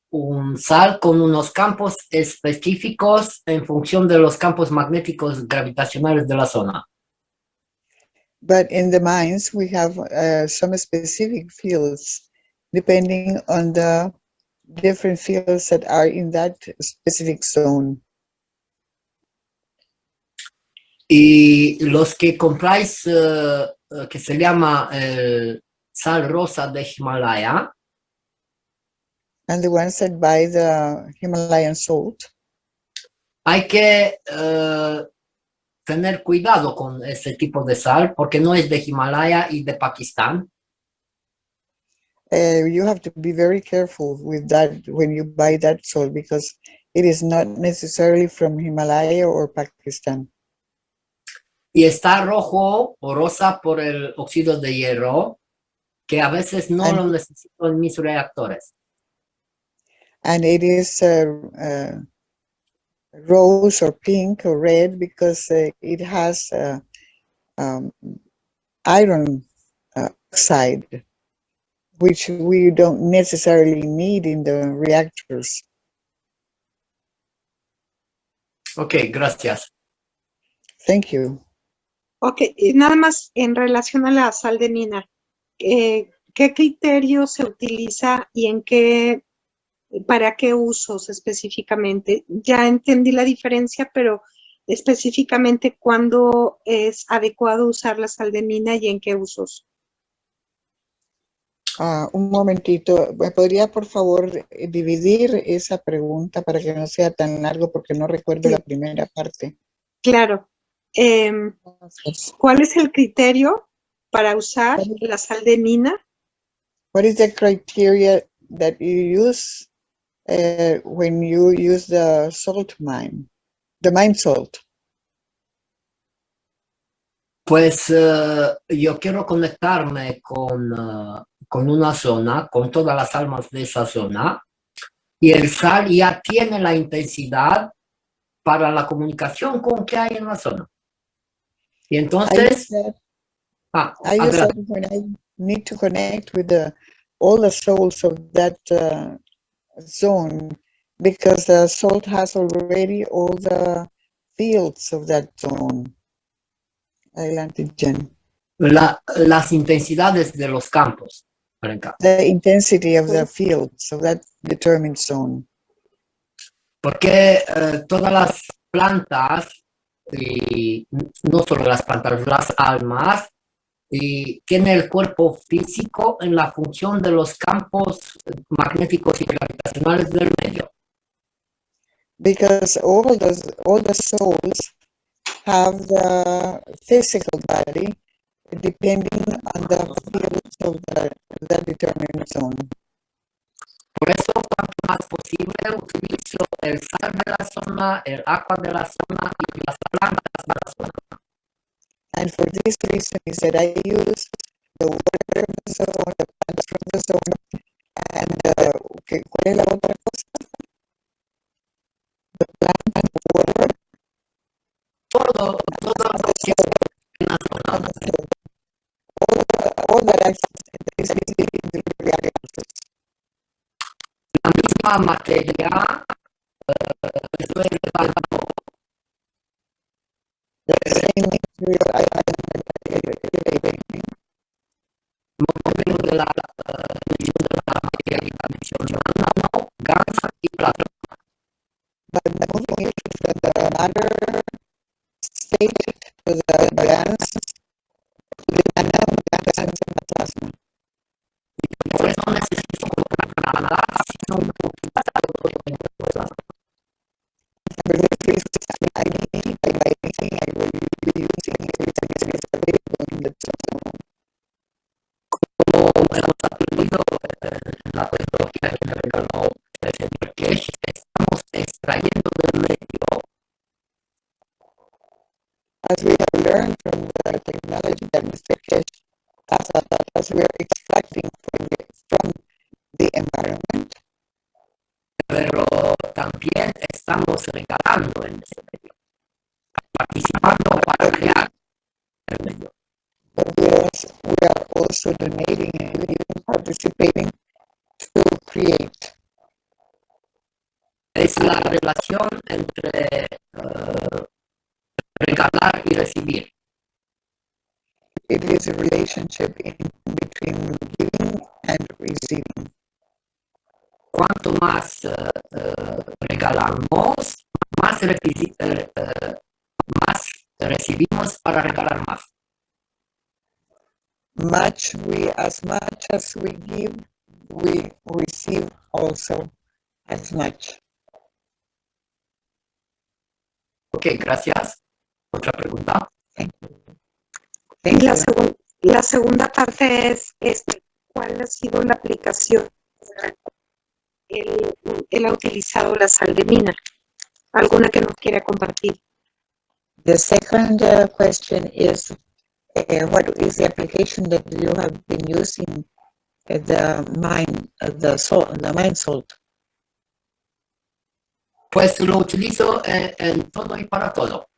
un sal con unos campos específicos en función de los campos magnéticos gravitacionales de la zona. But in the mines, we have some specific fields depending on the different fields that are in that specific zone. Y los que compráis, que se llama sal rosa de Himalaya, And the ones that buy the Himalayan salt, hay que tener cuidado con ese tipo de sal porque no es de Himalaya y de Pakistán. you have to be very careful with that when you buy that salt because it is not necessarily from Himalaya or Pakistan. Y está rojo o rosa por el óxido de hierro, que a veces no lo necesito en mis reactores. And it is rose or pink or red because it has iron oxide, which we don't necessarily need in the reactors. Ok, gracias. Thank you. Ok, y nada más en relación a la sal de mina, ¿qué criterio se utiliza y para qué usos específicamente? Ya entendí la diferencia, pero específicamente cuándo es adecuado usar la sal de mina y en qué usos. Un momentito, ¿me podría por favor dividir esa pregunta para que no sea tan largo porque no recuerdo Sí. la primera parte? Claro. ¿Cuál es el criterio para usar la sal de mina? What is the criteria that you use when you use the salt mine, the mine salt? Pues yo quiero conectarme con una zona, con todas las almas de esa zona, y el sal ya tiene la intensidad para la comunicación con que hay en la zona. Y I entonces, use that, I use adelante. that when I need to connect with all the souls of that zone, because the salt has already all the fields of that zone. Adelante, Jen. Las intensidades de los campos. The intensity of the fields of that determined zone. Porque todas las plantas, y no solo las plantas, las almas, y tiene el cuerpo físico en la función de los campos magnéticos y gravitacionales del medio. Because all the souls have the physical body depending on the fields of the determined zone. Por eso, cuanto más posible, utilizo el sal de la zona, el agua de la zona y las plantas de la zona. And for this reason is that I use the water of the zone, the plants from the zone, and ¿cuál es la otra cosa? The plant and water. Todo lo que es en la zona. All that is in the reactors. La misma materia estoy elevando. The same material I am elevating. Modelo de la materia y la dimensión nano, gas y plasma. But moving it from the matter state to the gas, to the gas and the plasma. Por eso necesito colocar nada, sino un poquito de cosas. For this reason, I need by anything I will be using everything that is available in the zone. Como hemos aprendido en la metodología que me regaló el señor Kesh, estamos extrayendo del medio. As we have learned from the technology that Mr. Kesh has taught us, we are extracting from the environment. Pero también estamos regalando en ese medio, participando para crear el medio. But we are also donating and even participating to create. Es la relación entre regalar y recibir. It is a relationship in between giving and receiving. Cuanto más regalamos, más recibimos para regalar más. As much as we give, we receive also as much. Ok, gracias. Otra pregunta. Thank you. La segunda parte es ¿cuál ha sido la aplicación? Él ha utilizado la sal de mina. ¿Alguna que nos quiera compartir? The second question is, what is the application that you have been using the mine salt? Pues lo utilizo en todo y para todo.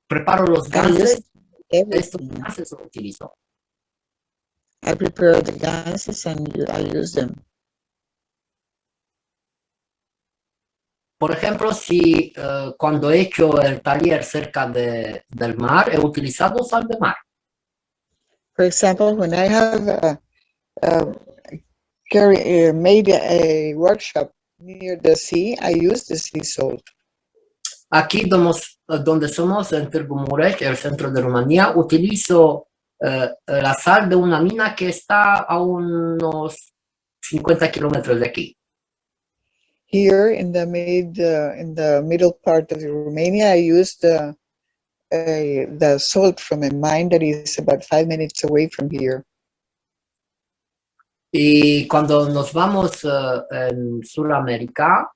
Preparo los gases, estos gases los utilizo. I prepare the gases and I use them. Por ejemplo, si cuando he hecho el taller cerca del mar, he utilizado sal de mar. For example, when I have made a workshop near the sea, I use the sea salt. Aquí donde somos, en Târgu Mureș, el centro de Rumanía, utilizo la sal de una mina que está a unos 50 kilómetros de aquí. Here in the middle part of Romania, I use the salt from a mine that is about 5 minutes away from here. Y cuando nos vamos en Sudamérica,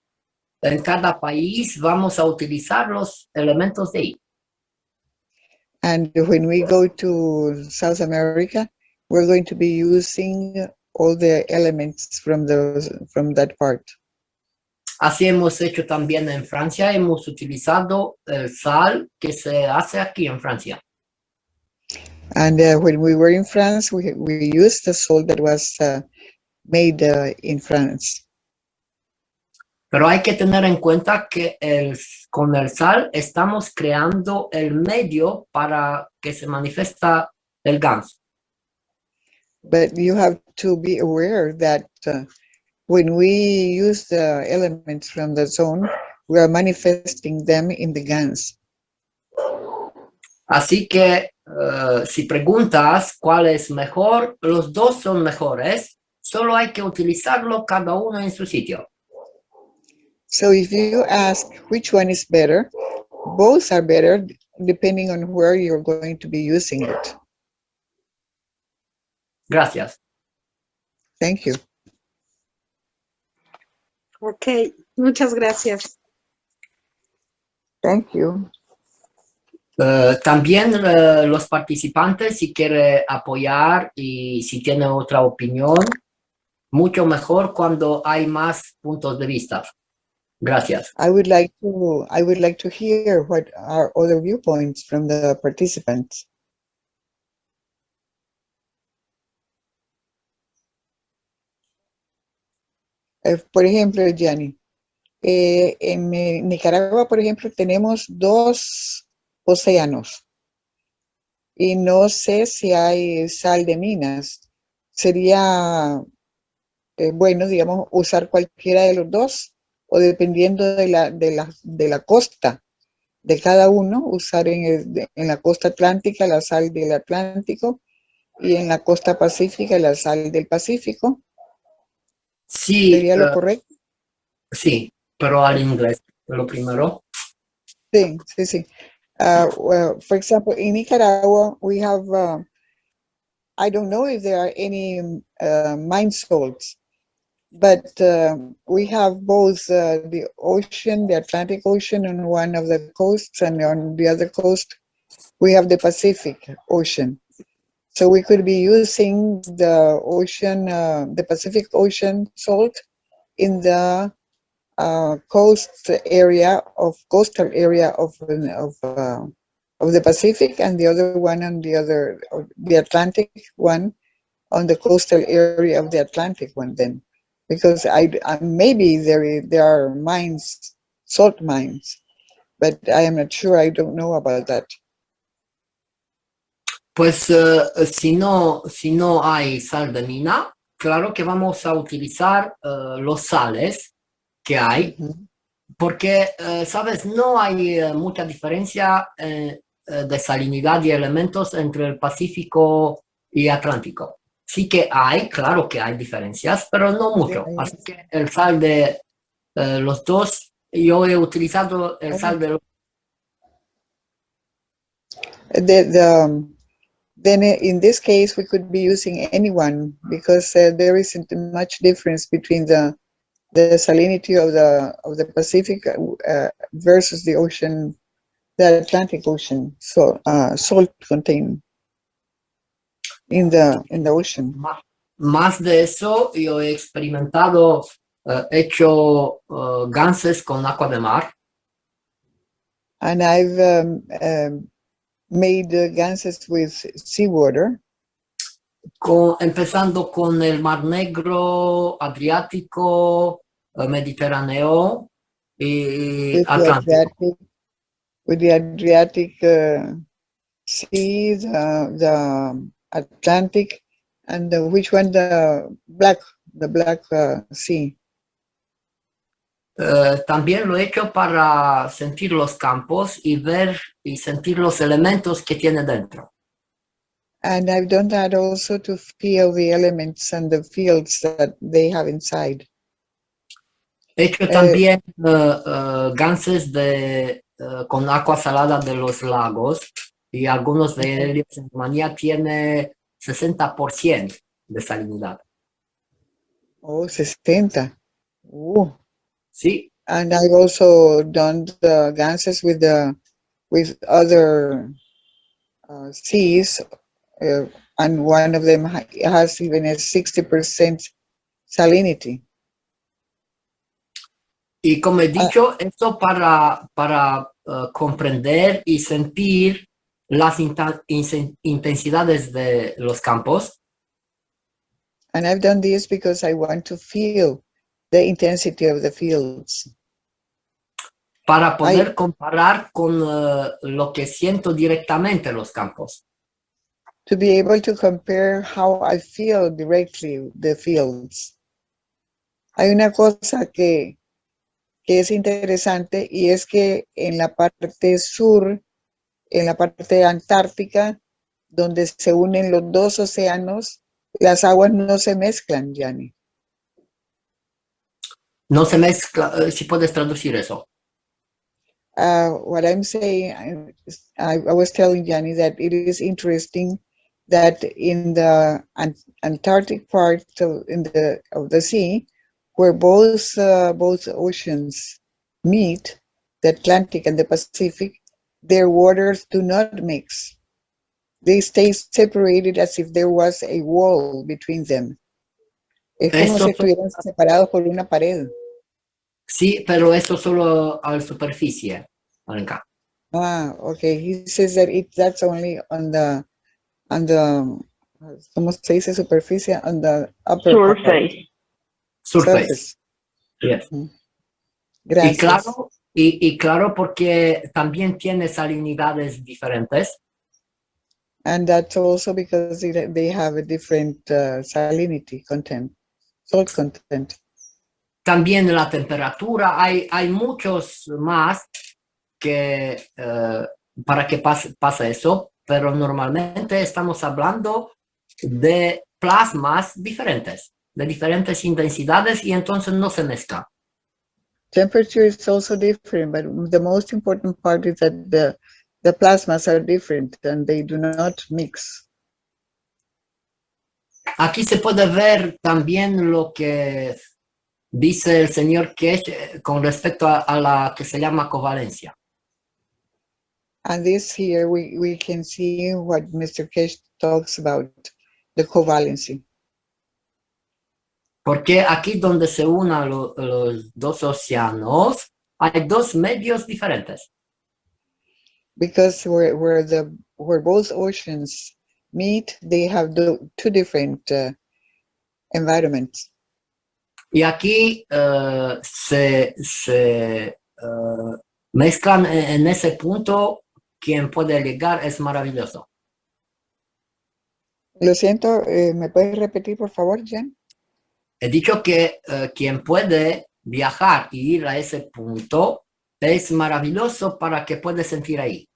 en cada país vamos a utilizar los elementos de ahí. And when we go to South America, we're going to be using all the elements from that part. Así hemos hecho también en Francia, hemos utilizado el sal que se hace aquí en Francia. And when we were in France, we used the salt that was made in France. Pero hay que tener en cuenta que con el sal estamos creando el medio para que se manifiesta el ganso. But you have to be aware that when we use the elements from the zone, we are manifesting them in the GANs. Así que si preguntas cuál es mejor, los dos son mejores, solo hay que utilizarlo cada uno en su sitio. So if you ask which one is better, both are better depending on where you're going to be using it. Gracias. Thank you. Ok, muchas gracias. Thank you. También los participantes, si quiere apoyar y si tiene otra opinión, mucho mejor cuando hay más puntos de vista. Gracias. I would like to hear what are other viewpoints from the participants. Por ejemplo, Giani, en Nicaragua, por ejemplo, tenemos 2 océanos y no sé si hay sal de minas. Sería bueno, digamos, usar cualquiera de los 2 o dependiendo de la costa de cada uno, usar en la costa atlántica la sal del Atlántico y en la costa pacífica la sal del Pacífico. Sí, ¿Sería lo correcto? sí, pero al inglés, lo primero. Sí, sí, sí. Well, for example, in Nicaragua, we have, I don't know if there are any mine salts, but we have both the ocean, the Atlantic Ocean on one of the coasts, and on the other coast, we have the Pacific Ocean. So we could be using the ocean, the Pacific Ocean salt in the coastal area of the Pacific, and the other one on the Atlantic one on the coastal area of the Atlantic one. Then, because maybe there are mines, salt mines, but I am not sure. I don't know about that. Pues si no hay sal de mina, claro que vamos a utilizar los sales que hay, porque, sabes, no hay mucha diferencia de salinidad y elementos entre el Pacífico y Atlántico. Sí que hay, claro que hay diferencias, pero no mucho. Sí. Así que el sal de los dos, yo he utilizado el sal de los... Then in this case, we could be using any one because there isn't much difference between the salinity of the Pacific versus the ocean, the Atlantic Ocean, so salt contained in the ocean. Más de eso, yo he experimentado, hecho ganses con agua de mar. And I've made ganses with seawater. Empezando con el Mar Negro, Adriático, Mediterráneo y Atlántico. With the Adriatic Sea, the Atlantic, and which one? The Black Sea. También lo he hecho para sentir los campos y ver y sentir los elementos que tiene dentro. And I've done that also to feel the elements and the fields that they have inside. He hecho también ganses con agua salada de los lagos y algunos de ellos en Rumanía tiene 60% de salinidad. Oh, 60. Oh. Sí. And I've also done the ganses with other seas, and one of them has even a 60% salinity. Y como he dicho, esto para comprender y sentir las intensidades de los campos. And I've done this because I want to feel the intensity of the fields. Para poder comparar con lo que siento directamente en los campos. To be able to compare how I feel directly the fields. Hay una cosa que es interesante y es que en la parte sur, en la parte antártica, donde se unen los dos océanos, las aguas no se mezclan, Giani. No se mezcla, si puedes traducir eso. What I'm saying, I was telling Giani that it is interesting that in the Antarctic part of the sea, where both oceans meet, the Atlantic and the Pacific, their waters do not mix. They stay separated as if there was a wall between them. Es como si estuvieran separados por una pared. Sí, pero eso solo a la superficie, Alenka. Ah, okay. He says that that's only on the ¿cómo se dice superficie? On the upper Surface. Surface. Yes. Gracias. Y claro, porque también tiene salinidades diferentes. And that's also because they have a different salinity content, salt content. También la temperatura, hay muchos más que para que pase eso, pero normalmente estamos hablando de plasmas diferentes, de diferentes intensidades y entonces no se mezcla. Temperature is also different, but the most important part is that the plasmas are different and they do not mix. Aquí se puede ver también lo que dice el señor Kesh con respecto a la que se llama covalencia. And this here, we can see what Mr. Kesh talks about, the covalency. Porque aquí donde se unan los dos océanos, hay dos medios diferentes. Because where both oceans meet, they have two different environments. Y aquí se mezclan en ese punto. Quien puede llegar es maravilloso. Lo siento, ¿me puedes repetir, por favor, Jen? He dicho que quien puede viajar y ir a ese punto es maravilloso para que pueda sentir ahí.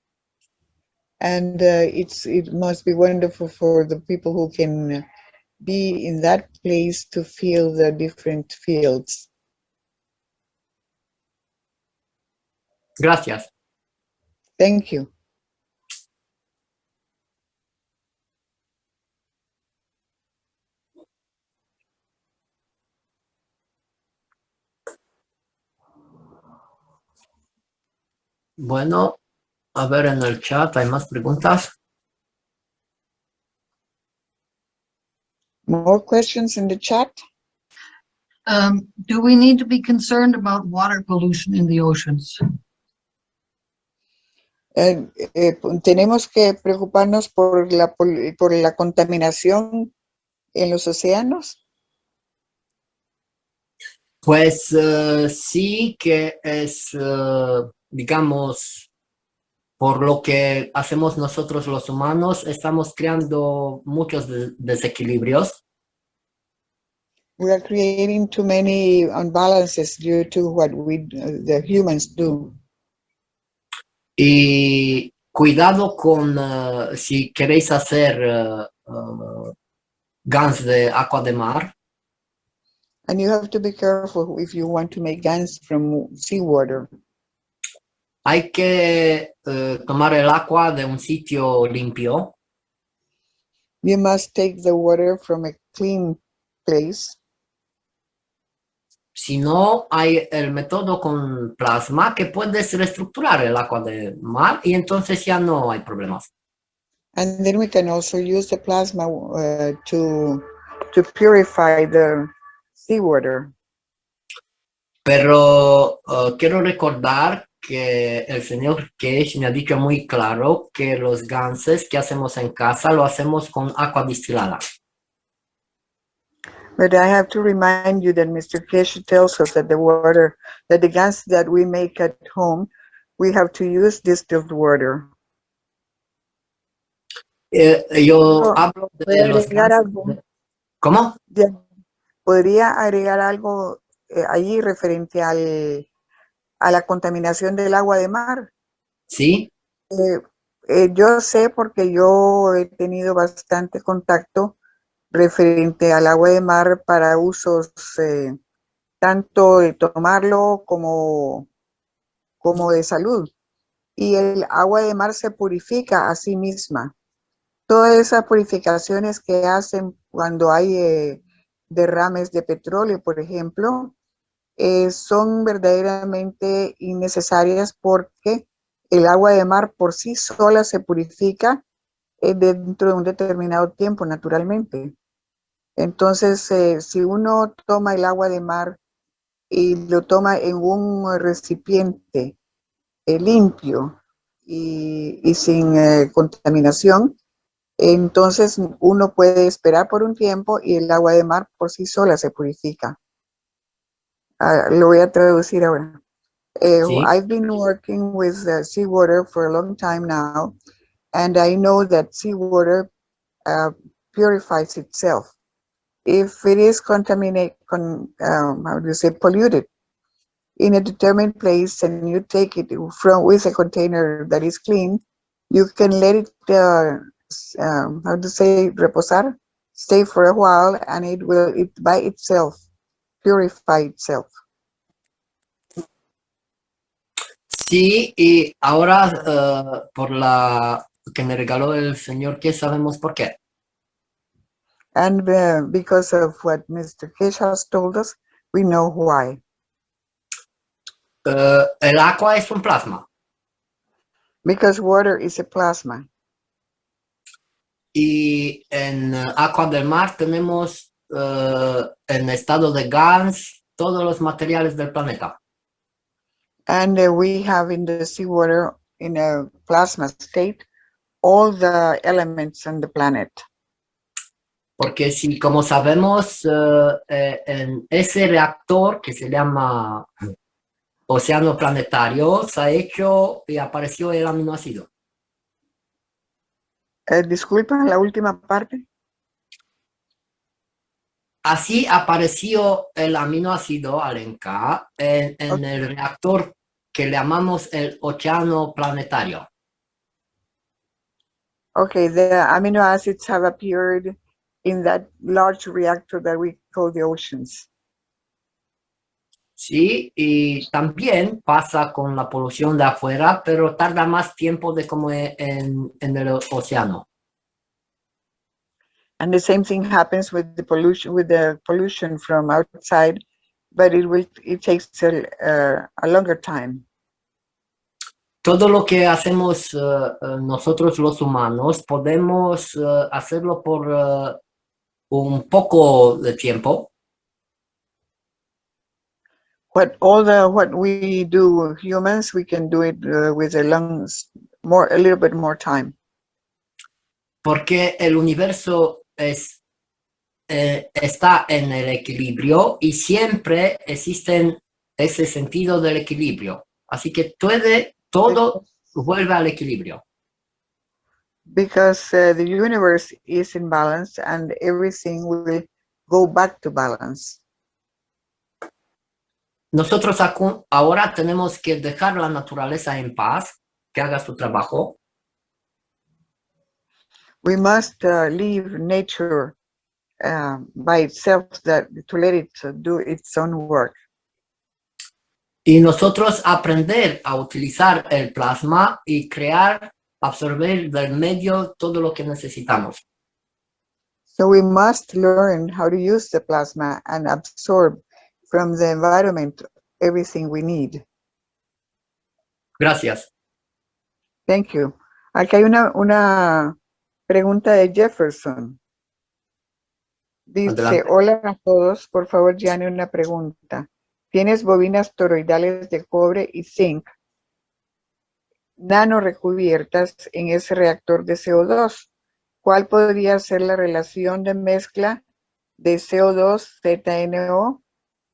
And it must be wonderful for the people who can be in that place to feel the different fields. Gracias. Thank you. Bueno, a ver en el chat, ¿hay más preguntas? More questions in the chat? Do we need to be concerned about water pollution in the oceans? Tenemos que preocuparnos por la contaminación en los océanos. Pues sí que es, digamos, por lo que hacemos nosotros los humanos, estamos creando muchos desequilibrios. We are creating too many unbalances due to what the humans do. Y cuidado con si queréis hacer guns de agua de mar. And you have to be careful if you want to make guns from seawater. Hay que tomar el agua de un sitio limpio. You must take the water from a clean place. Si no, hay el método con plasma que puedes reestructurar el agua de mar y entonces ya no hay problemas. And then we can also use the plasma to purify the seawater. Pero quiero recordar que el señor Cage me ha dicho muy claro que los ganses que hacemos en casa lo hacemos con agua destilada. But I have to remind you that Mr. Kish tells us that the gas that we make at home, we have to use distilled water. Yo No, hablo de ¿puede los agregar ganses. algo? ¿Cómo? ¿Podría agregar algo allí referente a la contaminación del agua de mar? Sí. Yo sé porque yo he tenido bastante contacto referente al agua de mar para usos tanto de tomarlo como de salud. Y el agua de mar se purifica a sí misma. Todas esas purificaciones que hacen cuando hay derrames de petróleo, por ejemplo, son verdaderamente innecesarias porque el agua de mar por sí sola se purifica dentro de un determinado tiempo, naturalmente. Entonces, si uno toma el agua de mar y lo toma en un recipiente limpio y sin contaminación, entonces uno puede esperar por un tiempo y el agua de mar por sí sola se purifica. Lo voy a traducir ahora. Sí. I've been working with seawater for a long time now, and I know that seawater purifies itself. If it is polluted in a determined place and you take it with a container that is clean, you can let it, reposar, stay for a while, and it by itself purify itself. Sí, y ahora por la que me regaló el señor, ¿qué sabemos por qué? And because of what Mr. Kish has told us, we know why. El agua es un plasma. Because water is a plasma. Y en agua del mar tenemos en estado de gas todos los materiales del planeta. And we have in the seawater, in a plasma state, all the elements on the planet. Porque si, como sabemos, en ese reactor que se llama océano planetario, se ha hecho y apareció el aminoácido. Disculpa, la última parte. Así apareció el aminoácido Alenka en el reactor que le llamamos el océano planetario. Okay, the amino acids have appeared in that large reactor that we call the oceans. Sí, y también pasa con la polución de afuera, pero tarda más tiempo de como en el océano. And the same thing happens with the pollution from outside, but it takes a longer time. Todo lo que hacemos nosotros los humanos podemos hacerlo por un poco de tiempo. What we do humans, we can do it with a little bit more time. Porque el universo está en el equilibrio y siempre existe ese sentido del equilibrio. Así que todo vuelve al equilibrio. Because the universe is in balance and everything will go back to balance. Nosotros ahora tenemos que dejar la naturaleza en paz, que haga su trabajo. We must leave nature by itself, to let it do its own work. Y nosotros aprender a utilizar el plasma y absorber del medio todo lo que necesitamos. So we must learn how to use the plasma and absorb from the environment everything we need. Gracias. Thank you. Aquí hay una pregunta de Jefferson. Dice, Adelante. hola a todos, por favor, Giani, una pregunta. tienes bobinas toroidales de cobre y zinc nano recubiertas en ese reactor de CO2. ¿Cuál podría ser la relación de mezcla de CO2 ZNO?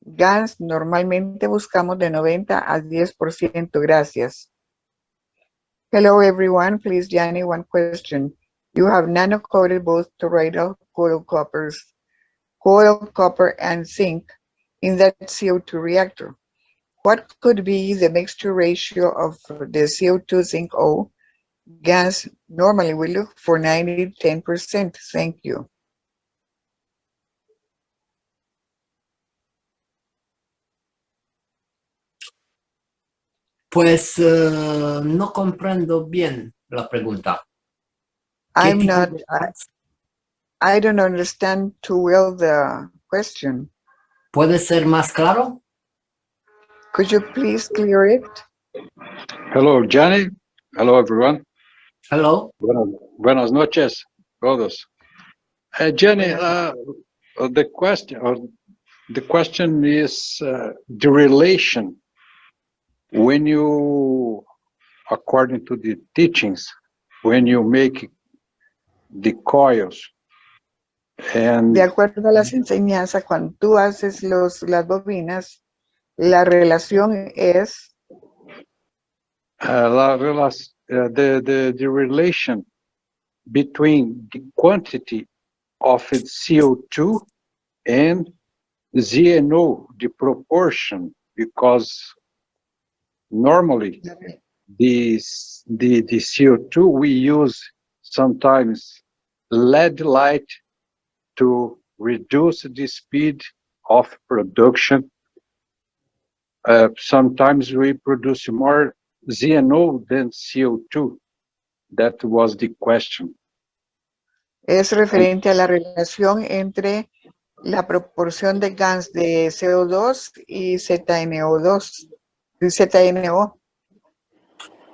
GANs normalmente buscamos de 90 a 10%. Gracias. Hello everyone, please Gianni, one question. You have nano-coated both toroidal coil copper and zinc in that CO2 reactor. What could be the mixture ratio of the CO2 zinc O gas? Normally we look for 90-10%. Thank you. Pues no comprendo bien la pregunta. ¿Qué I'm tipo not, de gas? I don't understand too well the question. ¿Puede ser más claro? Could you please clear it? Hello, Gianni. Hello, everyone. Hello. Buenas noches, todos. Gianni, the question is the relation when you, according to the teachings, when you make the coils and De acuerdo a las enseñanzas, cuando tú haces las bobinas, la relación es the relation between the quantity of its CO2 and ZNO, the proportion, because normally the CO2 we use sometimes LED light to reduce the speed of production. Sometimes we produce more ZNO than CO2. That was the question. Es referente a la relación entre la proporción de GANs de CO2 y ZNO2, ZNO.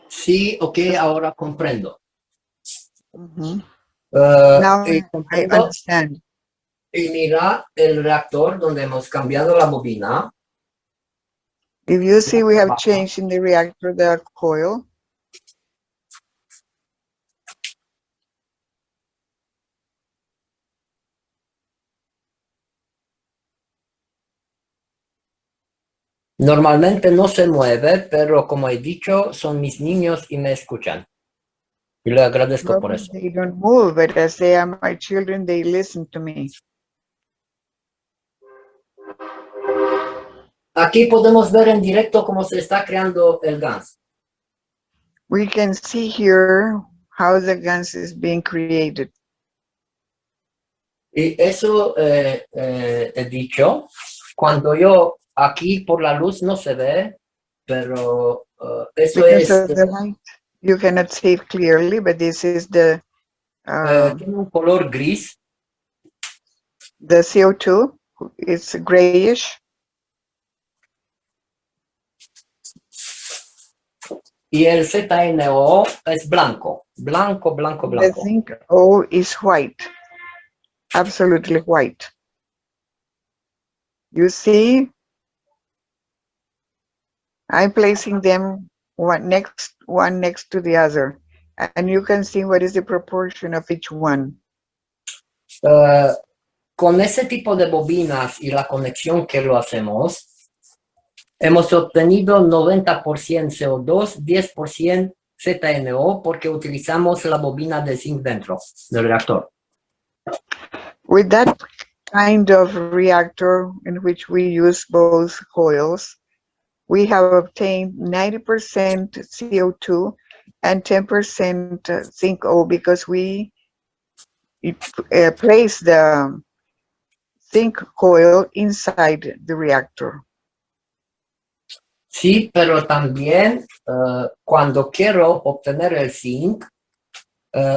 Sí, ok, ahora comprendo. Now Y I comprendo. understand. Y mira el reactor donde hemos cambiado la bobina. If you see, we have changed in the reactor the coil. Normalmente no se mueve, pero como he dicho, son mis niños y me escuchan. Y le agradezco por eso. They don't move, but as they are my children, they listen to me. Aquí podemos ver en directo cómo se está creando el gas. We can see here how the gas is being created. Y eso he dicho, cuando yo aquí por la luz no se ve, pero eso Because es, of the light, you cannot see it clearly, but this is the tiene un color gris. CO2. It's grayish. Y el ZNO es blanco, blanco, blanco, The blanco. zinc O is white, absolutely white. You see, I'm placing them one next to the other, and you can see what is the proportion of each one. Con ese tipo de bobinas y la conexión que lo hacemos, hemos obtenido 90% CO2, 10% ZNO, porque utilizamos la bobina de zinc dentro del reactor. With that kind of reactor in which we use both coils, we have obtained 90% CO2 and 10% zinc O because we place the zinc coil inside the reactor. Sí, pero también cuando quiero obtener el zinc,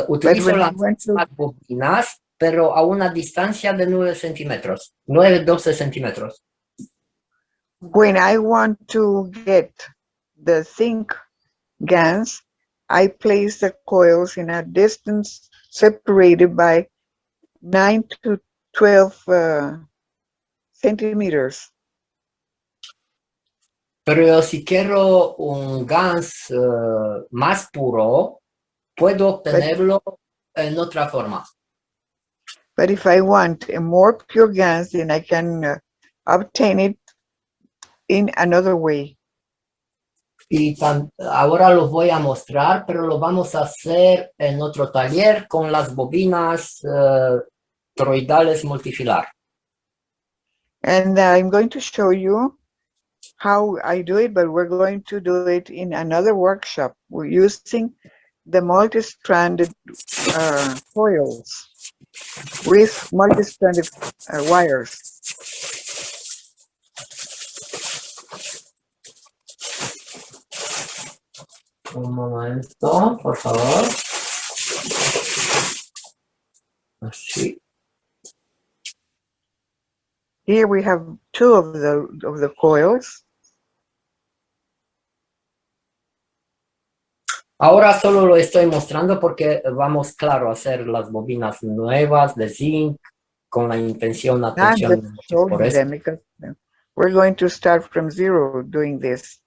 utilizo las mismas bobinas, pero a una distancia de 9 centímetros, 9-12 centímetros. When I want to get the zinc GANs, I place the coils in a distance separated by 9 to 12 centimeters. Pero si quiero un gas más puro, puedo obtenerlo en otra forma. But if I want a more pure gas, then I can obtain it in another way. Y ahora los voy a mostrar, pero lo vamos a hacer en otro taller con las bobinas toroidales multifilar. And I'm going to show you how I do it, but we're going to do it in another workshop. We're using the multi-stranded coils with multi-stranded wires. Un momento, por favor. Así. Here we have two of the coils. Ahora solo lo estoy mostrando porque vamos, claro, a hacer las bobinas nuevas de zinc con la intención, Not atención, just show por eso. them because we're going to start from zero doing this.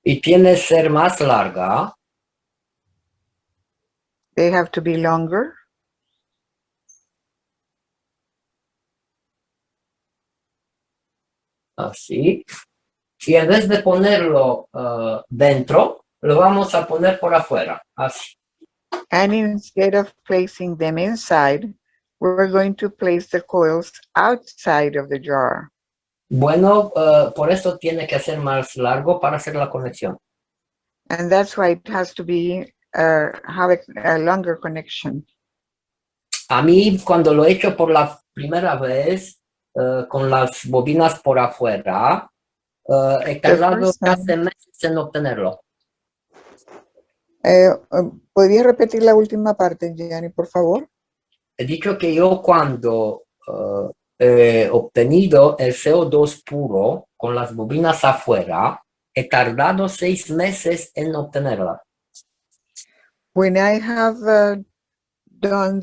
Y tiene que ser más larga. They have to be longer. Así. Y en vez de ponerlo dentro, lo vamos a poner por afuera. Así. And instead of placing them inside, we're going to place the coils outside of the jar. Bueno, por eso tiene que ser más largo para hacer la conexión. And that's why it has to be have a longer connection. A mí, cuando lo he hecho por la primera vez, con las bobinas por afuera, he tardado casi meses en obtenerlo. ¿Podrías repetir la última parte, Giani, por favor? He dicho que yo cuando he obtenido el CO2 puro con las bobinas afuera, he tardado 6 meses en obtenerla. When I have done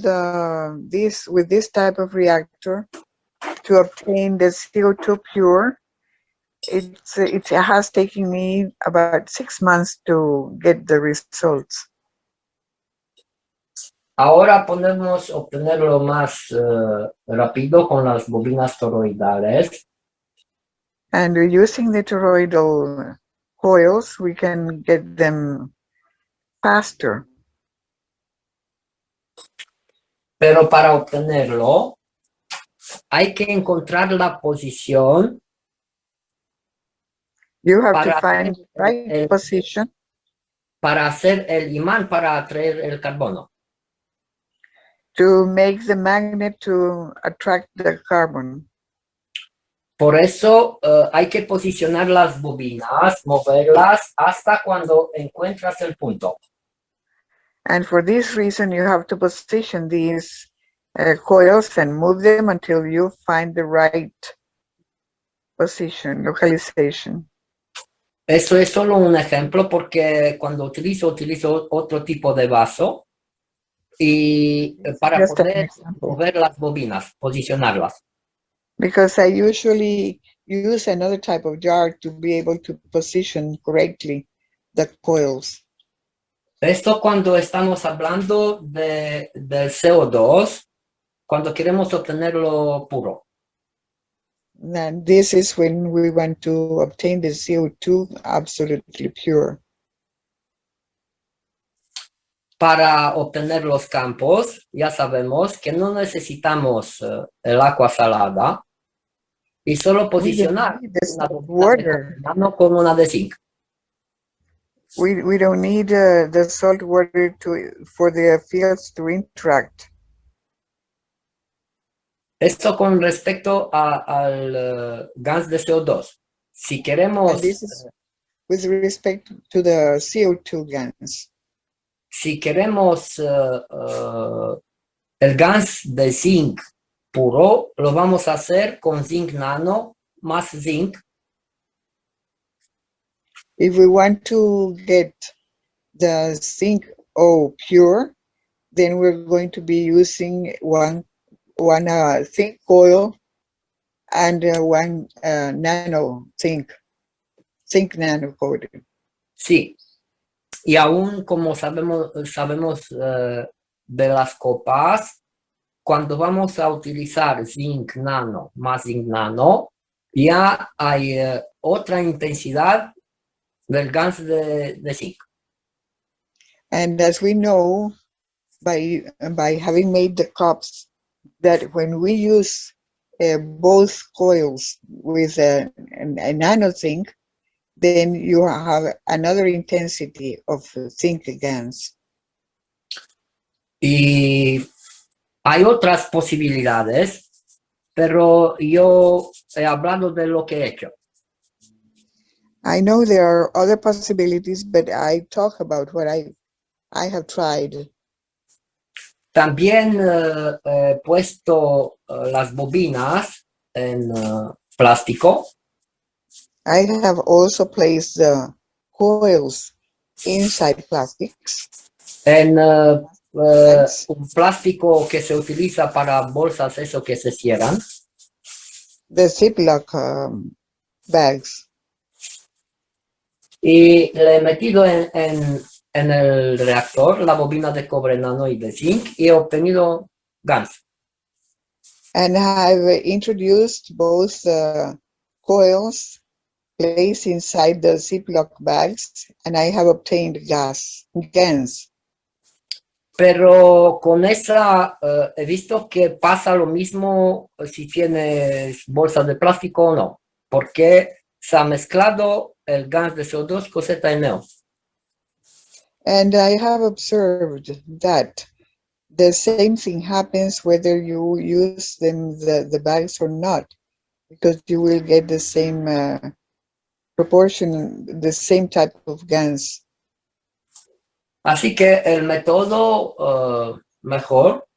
this with this type of reactor to obtain the CO2 pure, it has taken me about 6 months to get the results. Ahora podemos obtenerlo más rápido con las bobinas toroidales. And using the toroidal coils, we can get them faster. Pero para obtenerlo, hay que encontrar la posición. You have to find the right position. Para hacer el imán para atraer el carbono. To make the magnet to attract the carbon. Por eso hay que posicionar las bobinas, moverlas hasta cuando encuentras el punto. And for this reason, you have to position these coils and move them until you find the right position, localization. Eso es solo un ejemplo porque cuando utilizo otro tipo de vaso y para poder mover las bobinas, posicionarlas. Because I usually use another type of jar to be able to position correctly the coils. Esto cuando estamos hablando del CO2, cuando queremos obtenerlo puro. And this is when we want to obtain the CO2 absolutely pure. Para obtener los campos, ya sabemos que no necesitamos el agua salada y solo posicionar una bobina con una de zinc. We don't need the salt water for the fields to interact. Esto con respecto al gas de CO2. Si queremos... And this is with respect to the CO2 gas. Si queremos el gas de zinc puro, lo vamos a hacer con zinc nano más zinc. If we want to get the zinc O pure, then we're going to be using one zinc coil and one nano zinc nano coated. Sí. Y aún como sabemos de las copas, cuando vamos a utilizar zinc nano más zinc nano, ya hay otra intensidad del gas de zinc. And as we know, by having made the cups, that when we use both coils with a nano zinc, then you have another intensity of zinc gas. Y hay otras posibilidades, pero yo he hablado de lo que he hecho. I know there are other possibilities, but I talk about what I have tried. También he puesto las bobinas en plástico. I have also placed the coils inside plastics. En un plástico que se utiliza para bolsas, eso que se cierran. The Ziploc bags. Y le he metido en el reactor la bobina de cobre nano y de zinc y he obtenido gas. And I've introduced both coils placed inside the Ziploc bags, and I have obtained gas. Pero con esa he visto que pasa lo mismo si tienes bolsas de plástico o no, porque se ha mezclado el gas de CO2 con ZNO. And I have observed that the same thing happens whether you use the bags or not, because you will get the same proportion, the same type of gas. Así que el método mejor,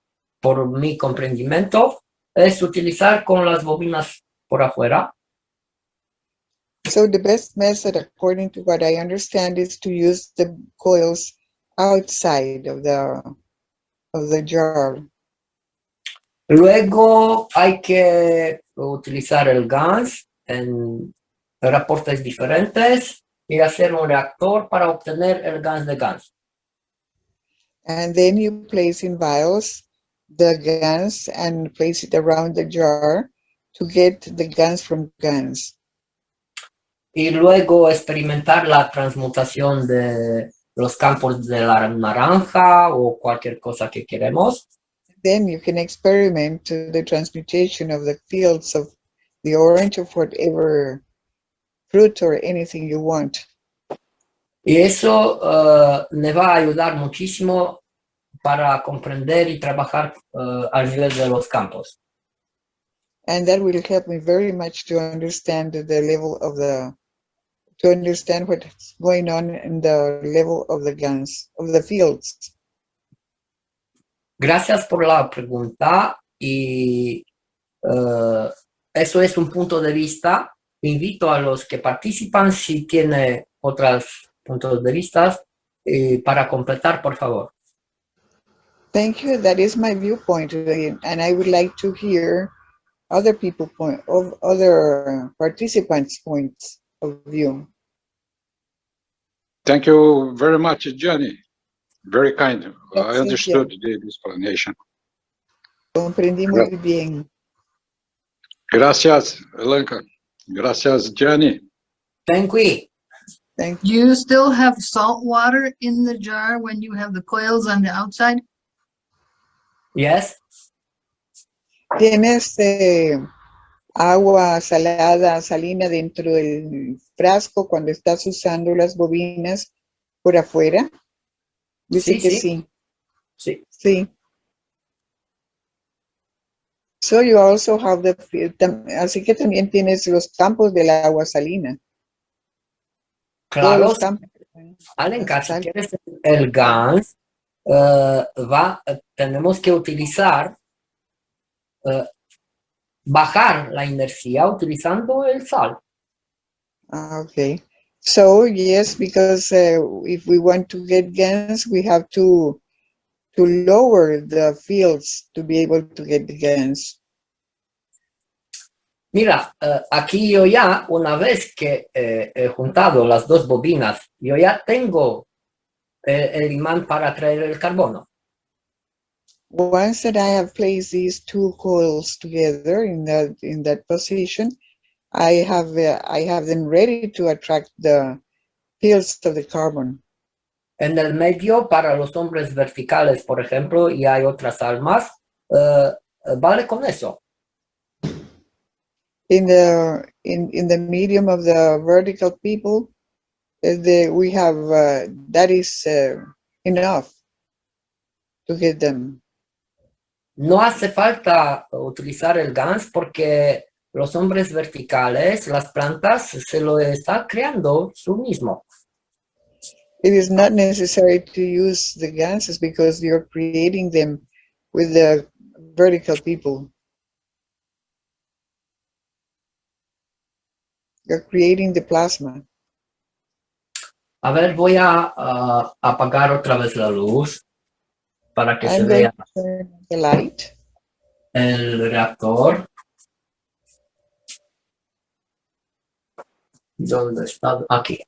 por mi comprendimiento, es utilizar con las bobinas por afuera. So the best method, according to what I understand, is to use the coils outside of the jar. Luego hay que utilizar el gas en reportes diferentes y hacer un reactor para obtener el gas de gas. And then you place in vials the gas and place it around the jar to get the gas from gas. Y luego experimentar la transmutación de los campos de la naranja o cualquier cosa que queremos. Then you can experiment the transmutation of the fields of the orange of whatever fruit or anything you want. Y eso me va a ayudar muchísimo para comprender y trabajar al nivel de los campos. And that will help me very much to understand the level of to understand what's going on in the level of the gas, of the fields. Gracias por la pregunta y eso es un punto de vista. Invito a los que participan si tienen otros puntos de vista para completar, por favor. Thank you. That is my viewpoint, and I would like to hear other other participants' points of view. Thank you very much, Gianni. Very kind. I Yes, understood the explanation. Comprendí muy bien. Gracias, Elenka. Gracias, Gianni. Thank you. Thank Do you still have salt water in the jar when you have the coils on the outside? Yes. ¿Tienes agua salina dentro del frasco cuando estás usando las bobinas por afuera? Dice que sí. Sí. Sí. So you also have así que también tienes los campos del agua salina. Claro. Campos. Alenka, si quieres el gas, tenemos que utilizar, bajar la inercia utilizando el sal. Okay. So yes, because if we want to get gas, we have to lower the fields to be able to get the gas. Mira, aquí yo ya, una vez que he juntado las dos bobinas, yo ya tengo el imán para traer el carbono. Once that I have placed these two coils together in that position, I have them ready to attract the fields of the carbon. En el medio, para los hombres verticales, por ejemplo, y hay otras almas, vale con eso. In the medium of the vertical people, we have that is enough to get them. No hace falta utilizar el GANS porque los hombres verticales, las plantas, se lo están creando su mismo. It is not necessary to use the gases because you're creating them with the vertical people. You're creating the plasma. A ver, voy a apagar otra vez la luz para que se I'm going vea to turn the light. el reactor. ¿Dónde está? Aquí.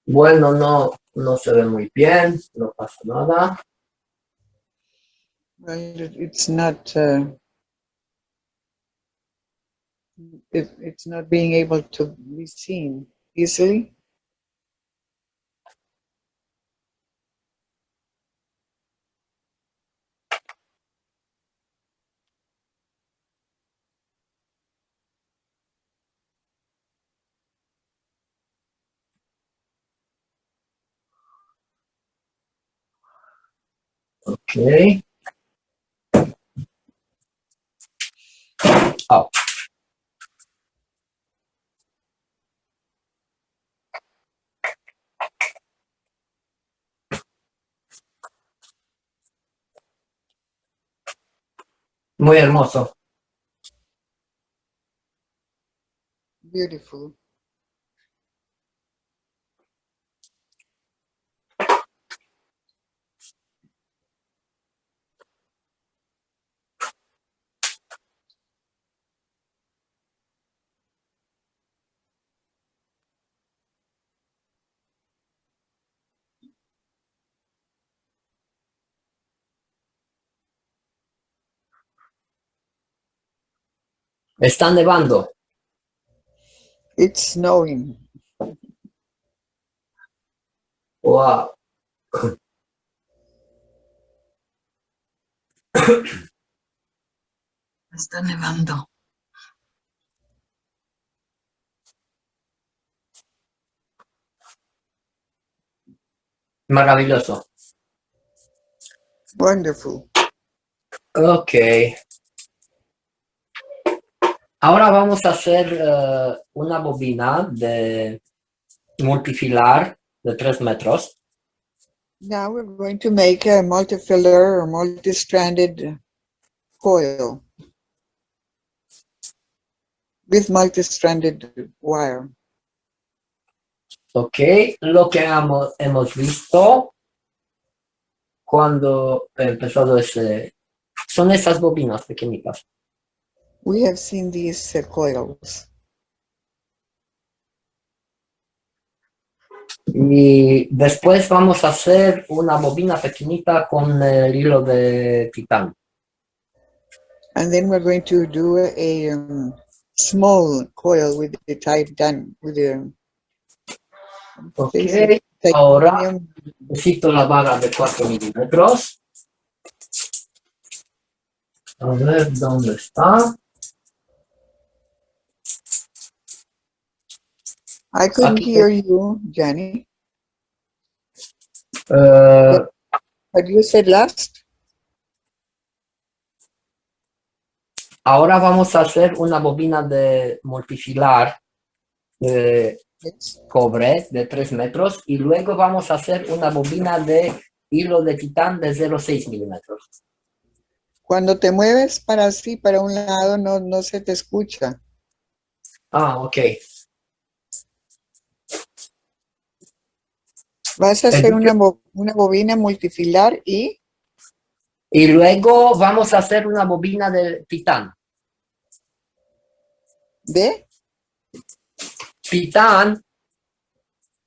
Bueno, no se ve muy bien, no pasa nada. Well, it's not. It's not being able to be seen easily. Ok. Oh. Muy hermoso. Beautiful. Está nevando. It's snowing. Wow. Está nevando. Maravilloso. Wonderful. Ok. Ahora vamos a hacer una bobina de multifilar de 3 metros. Now we're going to make a multi-filler or multi-stranded coil with multi-stranded wire. Ok, lo que hemos visto cuando empezó ese... Son esas bobinas pequeñitas. We have seen these coils. Y después vamos a hacer una bobina pequeñita con el hilo de titán. And then we're going to do a small coil with the titan, with the Ok, ahora necesito la vara de 4 milímetros. A ver, ¿dónde está? I couldn't Aquí. hear you, Gianni. Eh, What you said last? ahora vamos a hacer una bobina de multifilar de Yes. cobre de 3 metros y luego vamos a hacer una bobina de hilo de titán de 0,6 milímetros. Cuando te mueves para así, para un lado, no se te escucha. Ah, ok. Vas a hacer una bobina multifilar y Y luego vamos a hacer una bobina de titán. de. Titán.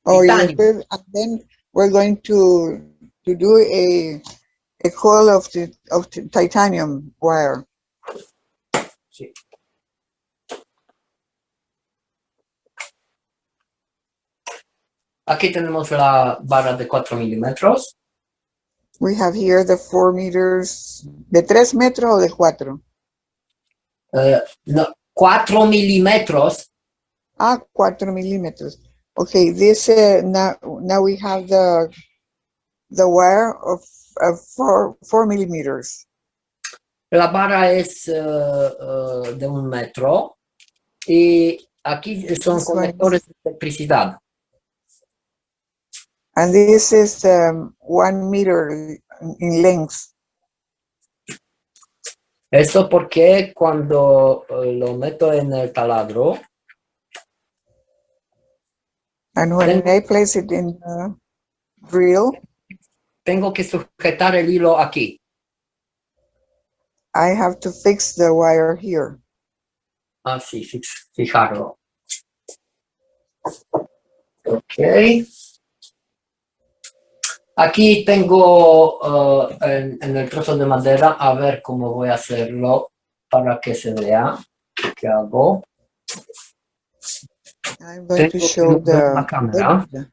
Oh, y Titanio. después, and then we're going to do a coil of the titanium wire. Sí. Aquí tenemos la barra de 4 milímetros. We have here the 4 meters, de 3 metros o de 4. No, 4 milímetros. 4 milímetros. Okay, this now we have the wire of 4 millimeters. La barra es de 1 metro. Y aquí son This one is- conectores de electricidad. And this is 1 meter in length. Eso porque cuando lo meto en el taladro, And when I place it in the drill, tengo que sujetar el hilo aquí. I have to fix the wire here. Así, fijarlo. Ok. Aquí tengo en el trozo de madera, a ver cómo voy a hacerlo para que se vea qué hago. I'm going to Tengo que show mover la the cámara. wood,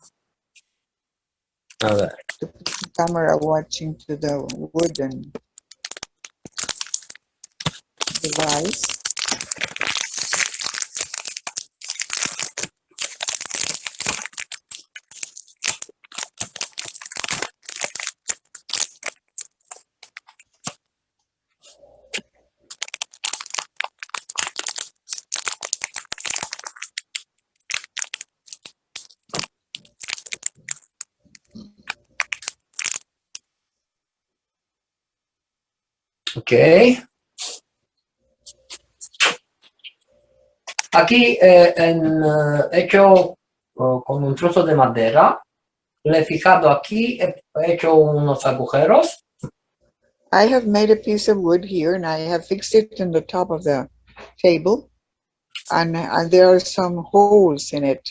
A ver. to put the camera watching to the wooden device. Ok. Aquí hecho con un trozo de madera, le he fijado aquí, he hecho unos agujeros. I have made a piece of wood here and I have fixed it in the top of the table. And there are some holes in it.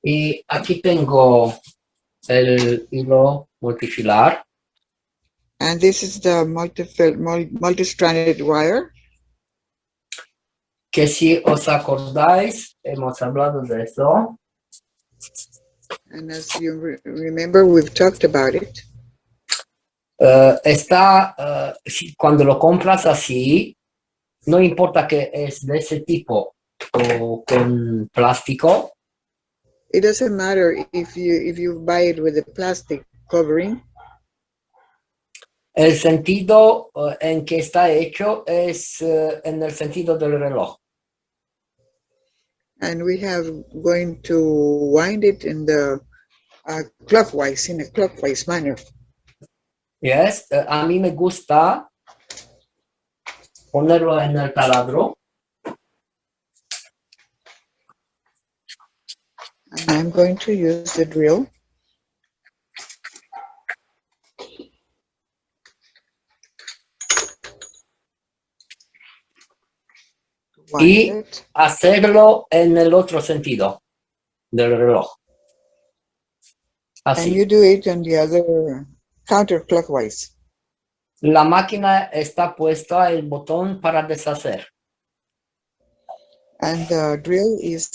Y aquí tengo el hilo multifilar. And this is the multi-stranded wire. Que si os acordáis, hemos hablado de eso. And as you remember, we've talked about it. Cuando lo compras así, no importa que es de ese tipo o con plástico, It doesn't matter if you buy it with a plastic covering. el sentido en que está hecho es en el sentido del reloj. And we have going to wind it in the clockwise, in a clockwise manner. Yes, a mí me gusta ponerlo en el taladro. And I'm going to use the drill. Y hacerlo en el otro sentido del reloj. And Así. you do it on the other counterclockwise. La máquina está puesta el botón para deshacer. And the drill is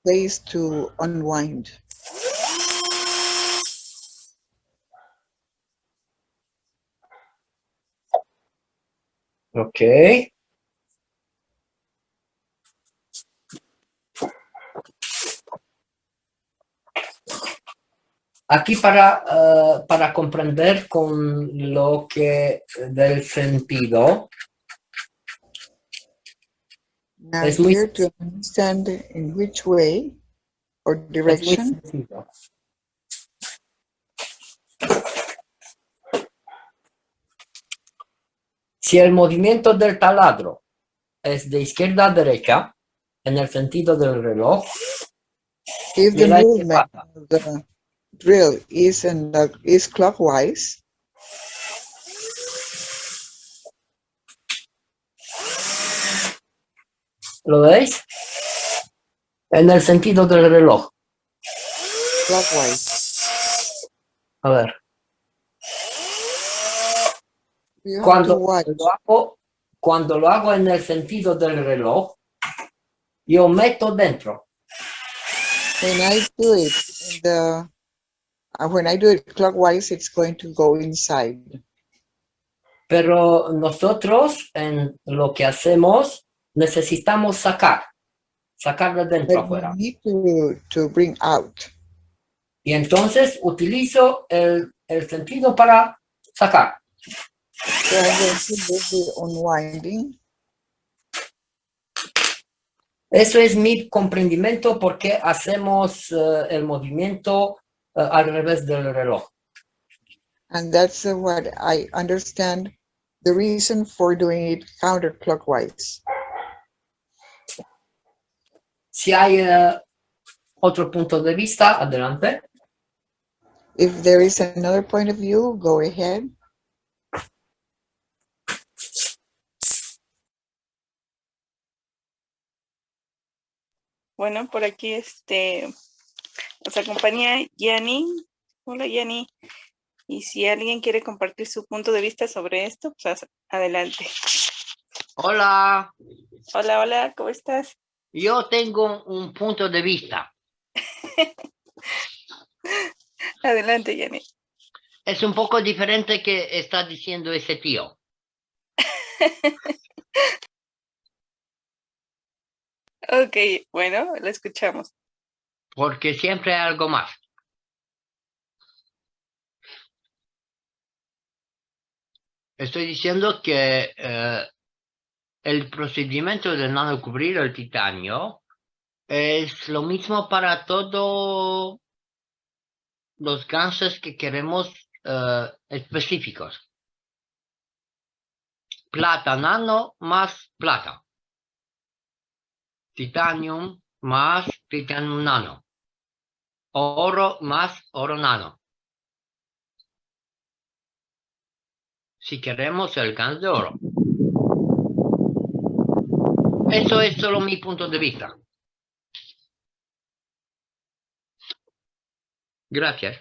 placed to unwind. Ok. Aquí para comprender con lo que del sentido, Now es muy, here to understand in which way or es muy direction. sencillo. Si el movimiento del taladro es de izquierda a derecha, en el sentido del reloj, If the mira qué movement pasa. of the drill is clockwise, ¿Lo veis? En el sentido del reloj. clockwise, A ver, you have to watch. cuando lo hago en el sentido del reloj, yo meto dentro. When I do it when I do it clockwise, it's going to go inside. Pero nosotros en lo que hacemos necesitamos sacar de dentro But we afuera. need to bring out. Y entonces utilizo el sentido para sacar. So I'm going to do the unwinding. Eso es mi comprendimiento porque hacemos el movimiento al revés del reloj. And that's what I understand the reason for doing it counterclockwise. Si hay otro punto de vista, adelante. If there is another point of view, go ahead. Bueno, por aquí nos acompaña Giani. Hola, Giani. Y si alguien quiere compartir su punto de vista sobre esto, pues adelante. Hola, Hola, hola, ¿cómo estás? yo tengo un punto de vista. Adelante, Giani. Es un poco diferente que está diciendo ese tío. Ok, bueno, lo escuchamos. Porque siempre hay algo más. Estoy diciendo que el procedimiento de nanocubrir el titanio es lo mismo para todos los gansos que queremos específicos. Plata nano más plata. Titanium más titanium nano. Oro más oro nano. Si queremos el GAN de oro. Eso es solo mi punto de vista. Gracias.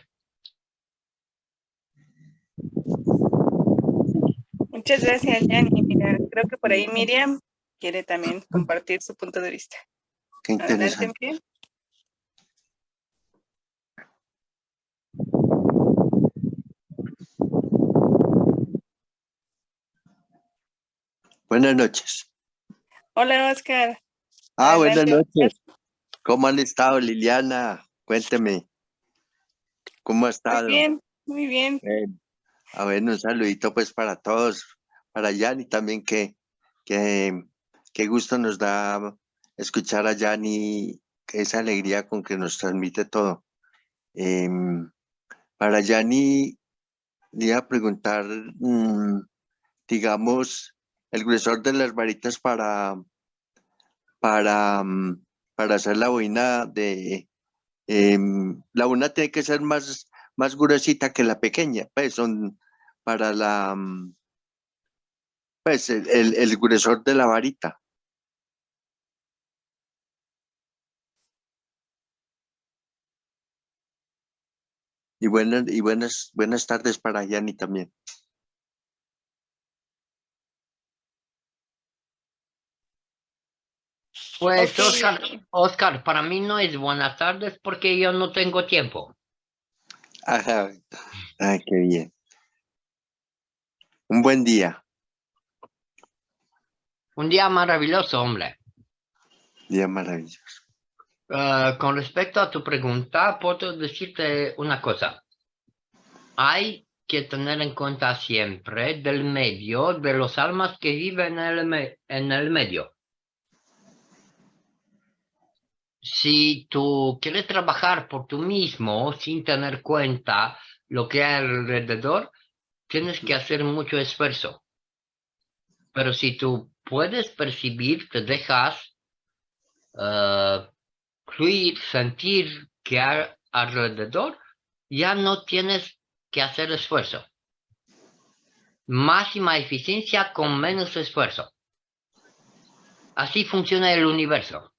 Muchas gracias, Giani. Mira, creo que por ahí Miriam quiere también compartir su punto de vista. Qué Adelante, interesante. Miriam. Buenas noches. Hola, Oscar. Buenas Adelante, noches. ¿Cómo han estado, Liliana? Cuénteme. ¿Cómo ha Muy estado? bien, muy bien. Bueno, un saludito pues para todos, para Gianni también, que qué gusto nos da escuchar a Gianni, esa alegría con que nos transmite todo. Para Gianni, le iba a preguntar, digamos, el gruesor de las varitas para, para hacer la boina la boina tiene que ser más gruesita que la pequeña, pues son para pues el gruesor de la varita. Y buenas tardes para Yanni también. Pues Ok. Oscar, para mí no es buenas tardes porque yo no tengo tiempo. Ajá. Ay, qué bien. Un buen día. Un día maravilloso, hombre. Día maravilloso. Con respecto a tu pregunta, puedo decirte una cosa. Hay que tener en cuenta siempre del medio, de los almas que viven en el medio. Si tú quieres trabajar por tú mismo sin tener cuenta lo que hay alrededor, tienes que hacer mucho esfuerzo. Pero si tú puedes percibir, te dejas fluir, sentir que hay alrededor, ya no tienes que hacer esfuerzo. Máxima eficiencia con menos esfuerzo. Así funciona el universo.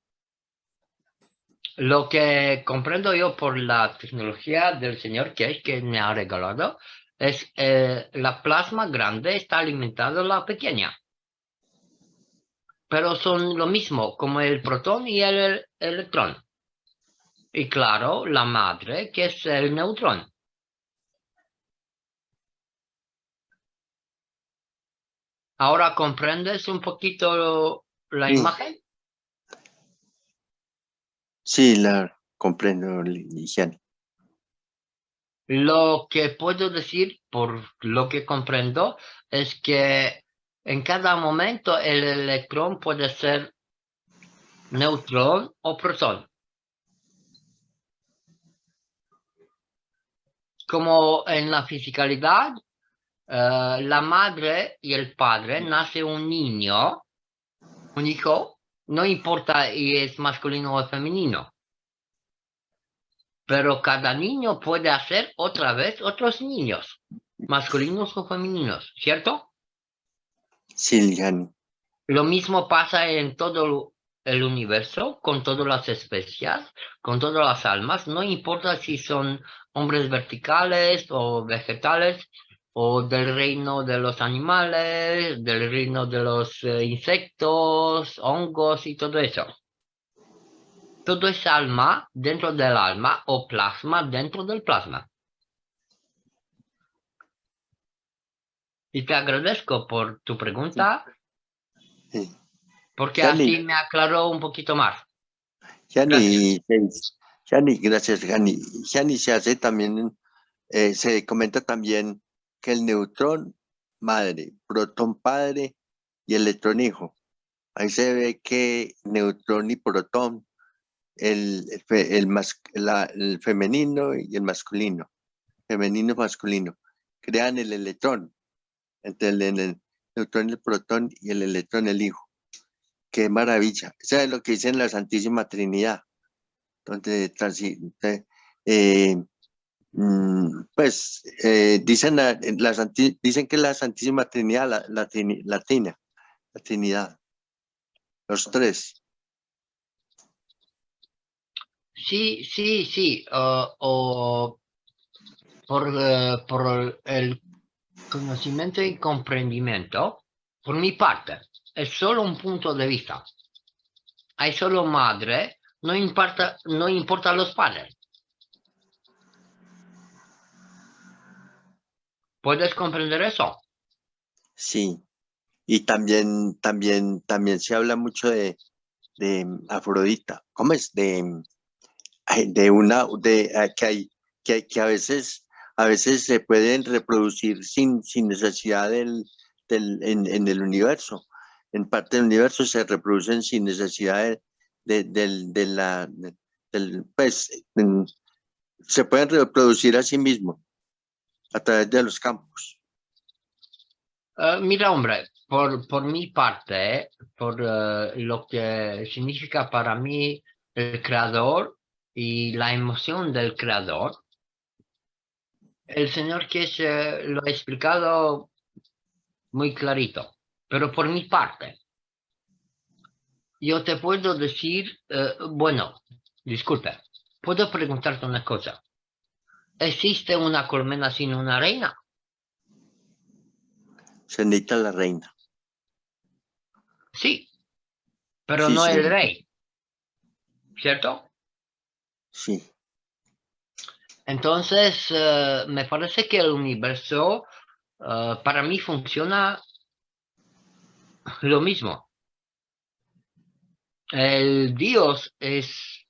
Lo que comprendo yo por la tecnología del señor que me ha regalado es la plasma grande está alimentando a la pequeña. Pero son lo mismo como el protón y el electrón. Y claro, la madre que es el neutrón. ¿Ahora comprendes un poquito la Sí. imagen? Sí, la comprendo, Gianni. Lo que puedo decir, por lo que comprendo, es que en cada momento el electrón puede ser neutrón o protón. Como en la fisicalidad, la madre y el padre nace un niño, un hijo, no importa si es masculino o femenino. Pero cada niño puede hacer otra vez otros niños, masculinos o femeninos, ¿cierto? Sí, Gianni. Lo mismo pasa en todo el universo, con todas las especies, con todas las almas, no importa si son hombres verticales o vegetales, o del reino de los animales, del reino de los insectos, hongos y todo eso. Todo es alma dentro del alma o plasma dentro del plasma. Y te agradezco por tu pregunta, Sí. porque Gianni, así me aclaró un poquito más. Gianni, gracias, Gianni. Gianni se hace también, se comenta también que el neutrón madre, protón padre y electrón hijo. Ahí se ve que neutrón y protón, el femenino y el masculino, femenino y masculino, crean el electrón, entre el neutrón, el protón y el electrón, el hijo. Qué maravilla. Eso es lo que dice en la Santísima Trinidad, donde eh, dicen que la Santísima Trinidad, la Trinidad, los tres. Sí, sí, sí. O por el conocimiento y comprendimiento, por mi parte, es solo un punto de vista. Hay solo madre, no importa los padres. ¿Puedes comprender eso? Sí. Y también se habla mucho de Afrodita. ¿Cómo es? Que a veces se pueden reproducir sin necesidad en el universo. En parte del universo se reproducen sin necesidad se pueden reproducir a sí mismos a través de los campos. Mira, hombre, por mi parte, por lo que significa para mí el creador y la emoción del creador, el señor que lo ha explicado muy clarito, pero por mi parte, yo te puedo decir, bueno, disculpe, puedo preguntarte una cosa. ¿Existe una colmena sin una reina? Se necesita la reina. Sí, pero Sí, no el señor. rey, ¿cierto? Sí. Entonces, me parece que el universo para mí funciona lo mismo. El Dios es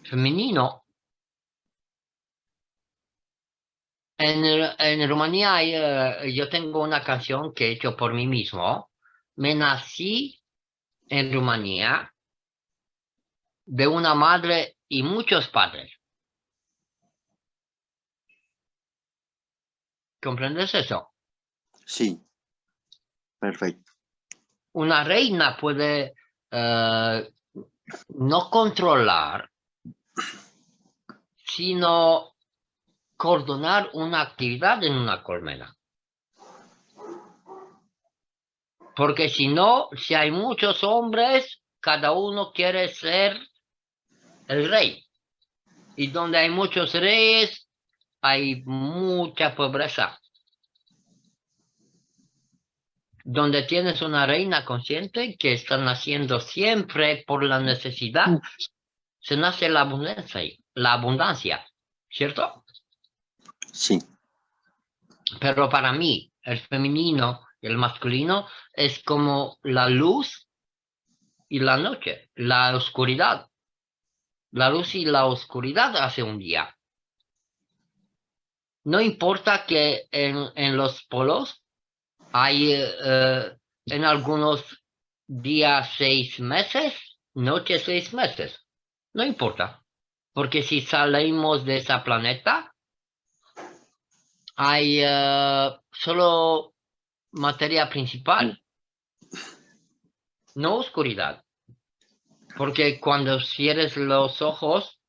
femenino. En Rumanía yo tengo una canción que he hecho por mí mismo. Me nací en Rumanía de una madre y muchos padres. ¿Comprendes eso? Sí, perfecto. Una reina puede no controlar, sino coordinar una actividad en una colmena. Porque si no, si hay muchos hombres, cada uno quiere ser el rey. Y donde hay muchos reyes, hay mucha pobreza. Donde tienes una reina consciente que está naciendo siempre por la necesidad, se nace la abundancia, ¿cierto? Sí, Pero para mí, el femenino y el masculino es como la luz y la noche, la oscuridad. La luz y la oscuridad hace un día. No importa que en los polos hay en algunos días 6 meses, noches 6 meses. No importa. Porque si salimos de ese planeta, hay solo materia principal, no oscuridad. Porque cuando cierres los ojos,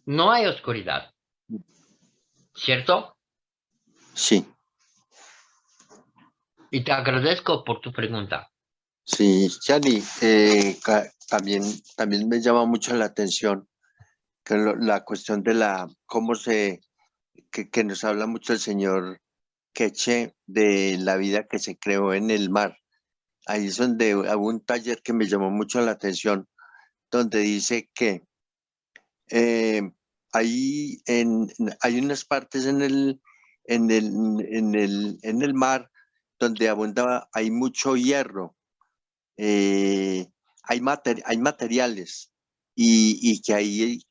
no hay oscuridad. ¿Cierto? sí, Y te agradezco por tu pregunta. sí, Gianni, también me llama mucho la atención que la cuestión de que nos habla mucho el señor Queche de la vida que se creó en el mar. Ahí es donde hubo un taller que me llamó mucho la atención, donde dice que eh, hay unas partes en el mar donde hay mucho hierro, hay materiales y que ahí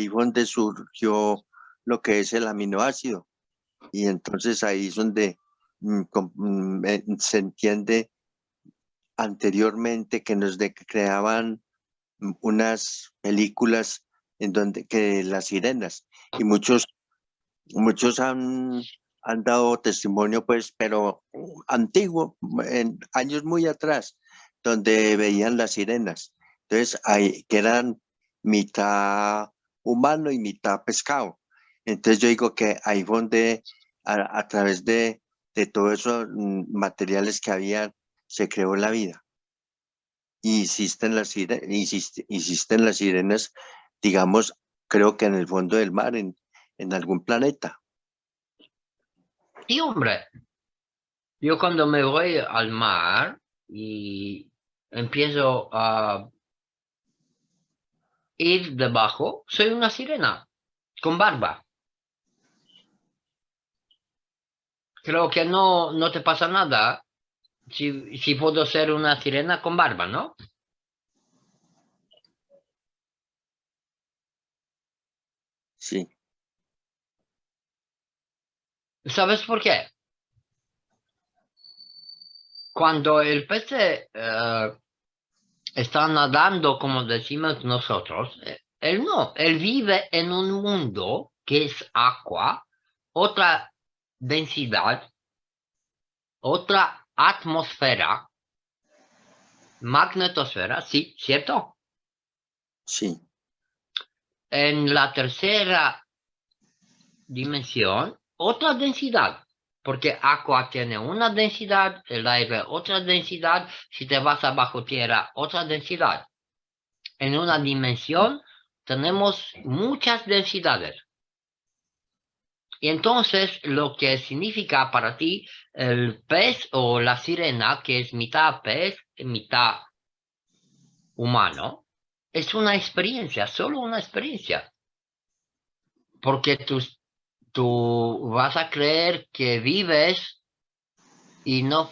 fue donde surgió lo que es el aminoácido. Y entonces ahí es donde se entiende anteriormente que creaban unas películas en donde que las sirenas y muchos han dado testimonio pues pero antiguo en años muy atrás donde veían las sirenas, entonces que eran mitad humano y mitad pescado. Entonces yo digo que ahí fue donde a través de todos esos materiales que había se creó la vida. Y existen las sirenas, digamos, creo que en el fondo del mar, en algún planeta. Sí, hombre. Yo cuando me voy al mar y empiezo a ir debajo, soy una sirena con barba. Creo que no te pasa nada si puedo ser una sirena con barba, ¿no? Sí, ¿Sabes por qué? Cuando el pez está nadando, como decimos nosotros, él vive en un mundo que es agua, otra densidad, otra atmósfera, magnetosfera, sí, ¿cierto? sí, En la tercera dimensión, otra densidad, porque agua tiene una densidad, el aire otra densidad, si te vas abajo tierra, otra densidad. En una dimensión tenemos muchas densidades. Y entonces lo que significa para ti el pez o la sirena, que es mitad pez, mitad humano, es una experiencia, solo una experiencia. Porque tú vas a creer que vives y no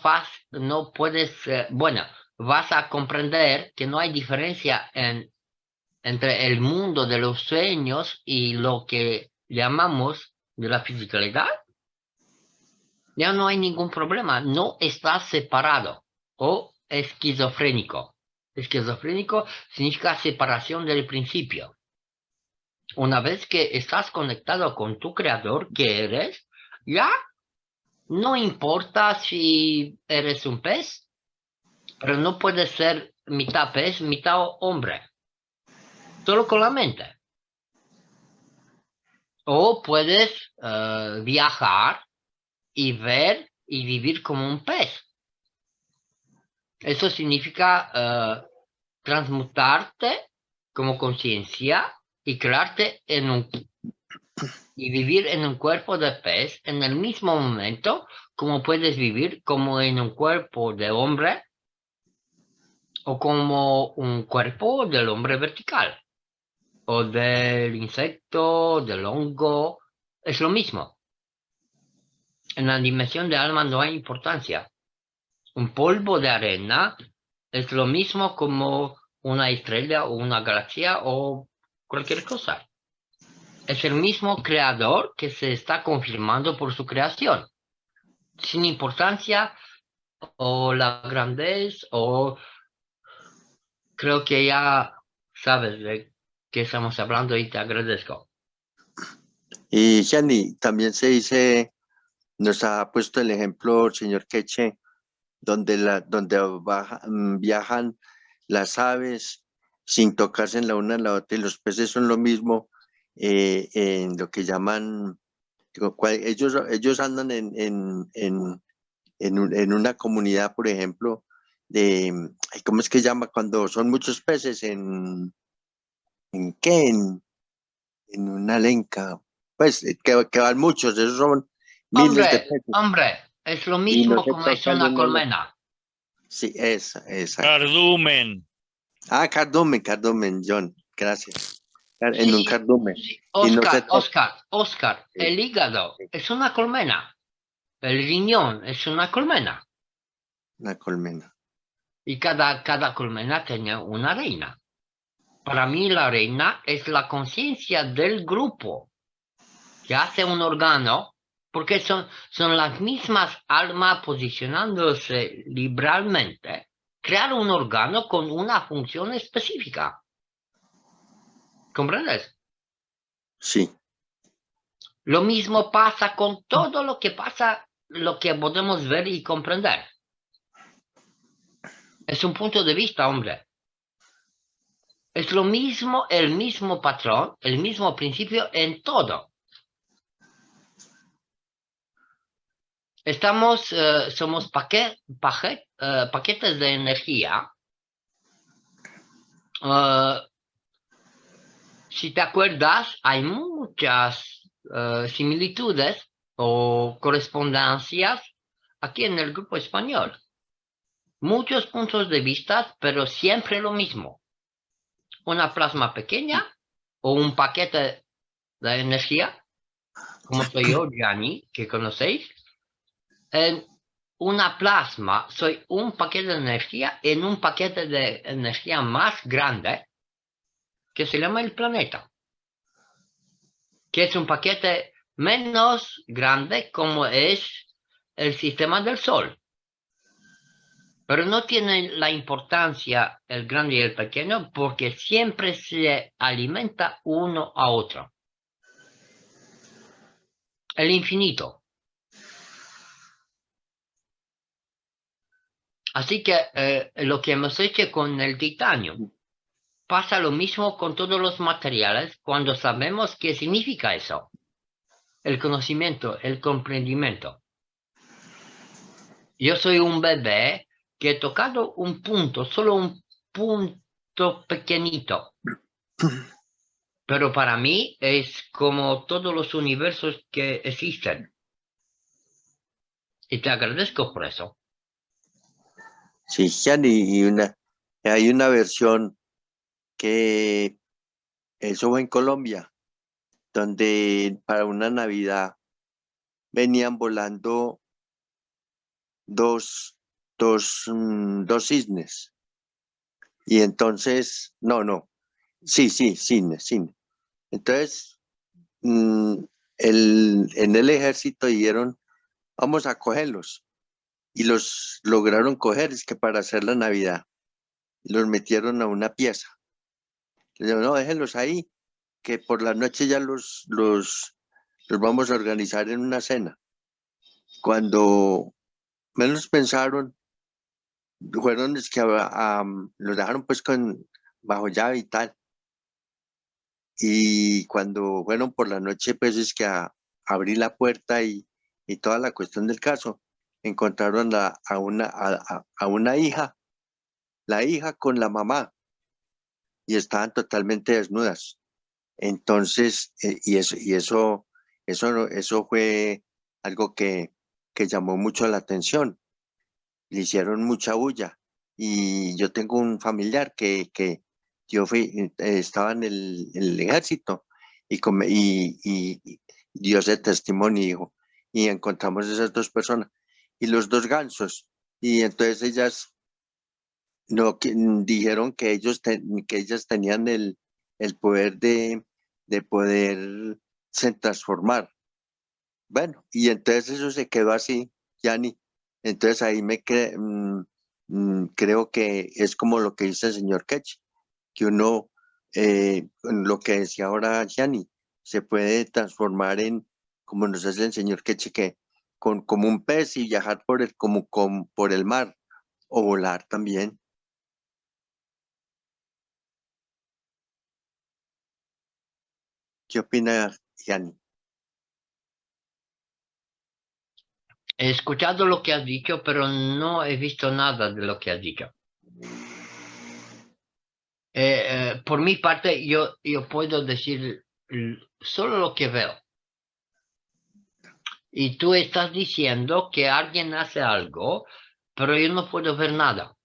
puedes, bueno, vas a comprender que no hay diferencia entre el mundo de los sueños y lo que llamamos de la fisicalidad. Ya no hay ningún problema, no está separado o esquizofrénico. Esquizofrénico significa separación del principio. Una vez que estás conectado con tu creador, que eres, ya no importa si eres un pez, pero no puedes ser mitad pez, mitad hombre. Solo con la mente. O puedes viajar y ver y vivir como un pez. Eso significa transmutarte como conciencia y crearte y vivir en un cuerpo de pez en el mismo momento como puedes vivir como en un cuerpo de hombre o como un cuerpo del hombre vertical o del insecto, del hongo. Es lo mismo. En la dimensión de alma no hay importancia. Un polvo de arena es lo mismo como una estrella o una galaxia o cualquier cosa. Es el mismo creador que se está confirmando por su creación. Sin importancia o la grandeza o creo que ya sabes de qué estamos hablando y te agradezco. Y Gianni, también se dice, nos ha puesto el ejemplo el señor Queche, donde viajan las aves sin tocarse en la una en la otra, y los peces son lo mismo en lo que llaman, ellos andan en una comunidad, por ejemplo, ay, ¿cómo es que llama cuando son muchos peces? ¿En qué? En una lenca, pues que van muchos, esos son miles de peces. Hombre, es lo Y no mismo se como es toca el una uno al otro. colmena. Sí, esa. Cardumen. Ah, cardumen, John, gracias. En un Sí, cardumen. sí. Y no se toca. Oscar, Sí, el hígado sí, es una colmena. El riñón es una colmena. una colmena. Y cada colmena tiene una reina. Para mí la reina es la conciencia del grupo que hace un órgano, porque son las mismas almas posicionándose liberalmente, crear un órgano con una función específica. ¿Comprendes? Sí, Lo mismo pasa con todo lo que pasa, lo que podemos ver y comprender. Es un punto de vista, hombre. Es lo mismo, el mismo patrón, el mismo principio en todo. Somos paquetes de energía. Si te acuerdas, hay muchas similitudes o correspondencias aquí en el grupo español. Muchos puntos de vista, pero siempre lo mismo. Una plasma pequeña o un paquete de energía, como soy yo, Giani, que conocéis. En una plasma soy un paquete de energía en un paquete de energía más grande que se llama el planeta, que es un paquete menos grande como es el sistema del Sol. Pero no tiene la importancia el grande y el pequeño porque siempre se alimenta uno a otro. El infinito. Así que lo que hemos hecho con el titanio, pasa lo mismo con todos los materiales cuando sabemos qué significa eso. El conocimiento, el comprendimiento. Yo soy un bebé que he tocado un punto, solo un punto pequeñito. Pero para mí es como todos los universos que existen. Y te agradezco por eso. sí, Gianni, hay una versión que eso fue en Colombia, donde para una Navidad venían volando dos dos cisnes. Y entonces, sí, cisnes. Entonces, en el ejército dijeron, vamos a cogerlos. Y los lograron coger, es que para hacer la Navidad. Los metieron a una pieza. Le dijeron, no, déjenlos ahí, que por la noche ya los vamos a organizar en una cena. Cuando menos pensaron, fueron es que los dejaron pues bajo llave y tal. Y cuando fueron por la noche, pues es que abrí la puerta y toda la cuestión del caso, encontraron a una hija, la hija con la mamá, y estaban totalmente desnudas. Entonces, eso fue algo que llamó mucho la atención. Le hicieron mucha bulla. Y yo tengo un familiar que yo estaba en el ejército y dio ese testimonio y encontramos esas dos personas y los dos gansos. Y entonces ellas dijeron que ellas tenían el poder de poderse transformar. Bueno, y entonces eso se quedó así, Gianni. Entonces ahí creo que es como lo que dice el señor Ketch, que uno, lo que decía ahora Gianni, se puede transformar como nos hace el señor Ketch, que como un pez y viajar por el mar o volar también. ¿Qué opina Gianni? He escuchado lo que has dicho, pero no he visto nada de lo que has dicho. Por mi parte, yo puedo decir solo lo que veo. Y tú estás diciendo que alguien hace algo, pero yo no puedo ver nada.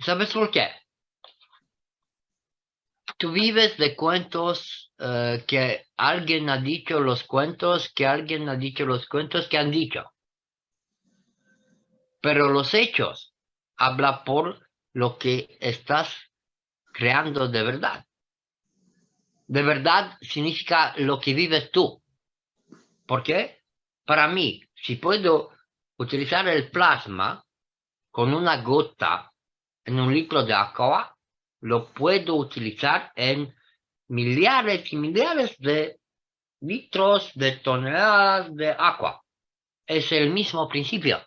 ¿Sabes por qué? Tú vives de cuentos que alguien ha dicho, los cuentos que alguien ha dicho, los cuentos que han dicho. Pero los hechos habla por lo que estás creando de verdad. De verdad significa lo que vives tú. ¿Por qué? Para mí, si puedo utilizar el plasma con una gota en un litro de agua, lo puedo utilizar en millares y millares de litros de toneladas de agua. Es el mismo principio.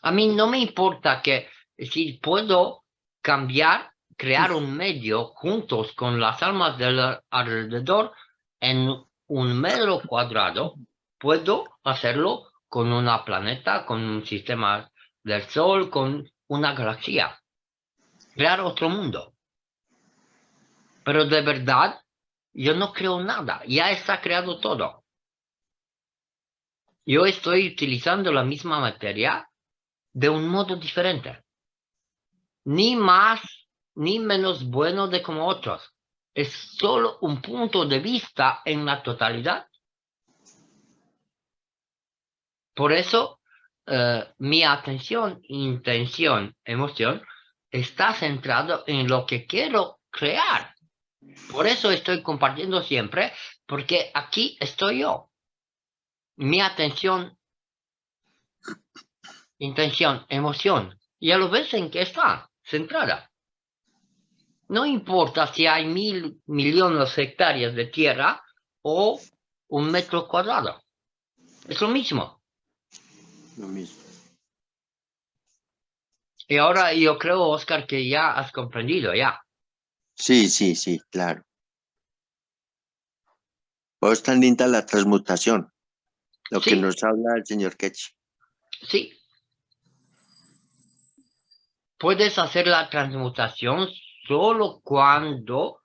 A mí no me importa que si puedo crear un medio juntos con las almas del alrededor en un metro cuadrado, puedo hacerlo con una planeta, con un sistema del Sol, con una galaxia. Crear otro mundo. Pero de verdad, yo no creo nada. Ya está creado todo. Yo estoy utilizando la misma materia de un modo diferente. Ni más ni menos bueno de como otros. Es solo un punto de vista en la totalidad. Por eso, mi atención, intención, emoción, está centrado en lo que quiero crear. Por eso estoy compartiendo siempre, porque aquí estoy yo. Mi atención, intención, emoción, ya lo ves en qué está centrada. No importa si hay 1.000 millones de hectáreas de tierra o un metro cuadrado. Es lo mismo. Lo mismo. Y ahora yo creo, Oscar, que ya has comprendido, ya. Sí, claro. Pues tan linda la transmutación, lo que Sí, nos habla el señor Ketch. sí. Puedes hacer la transmutación solo cuando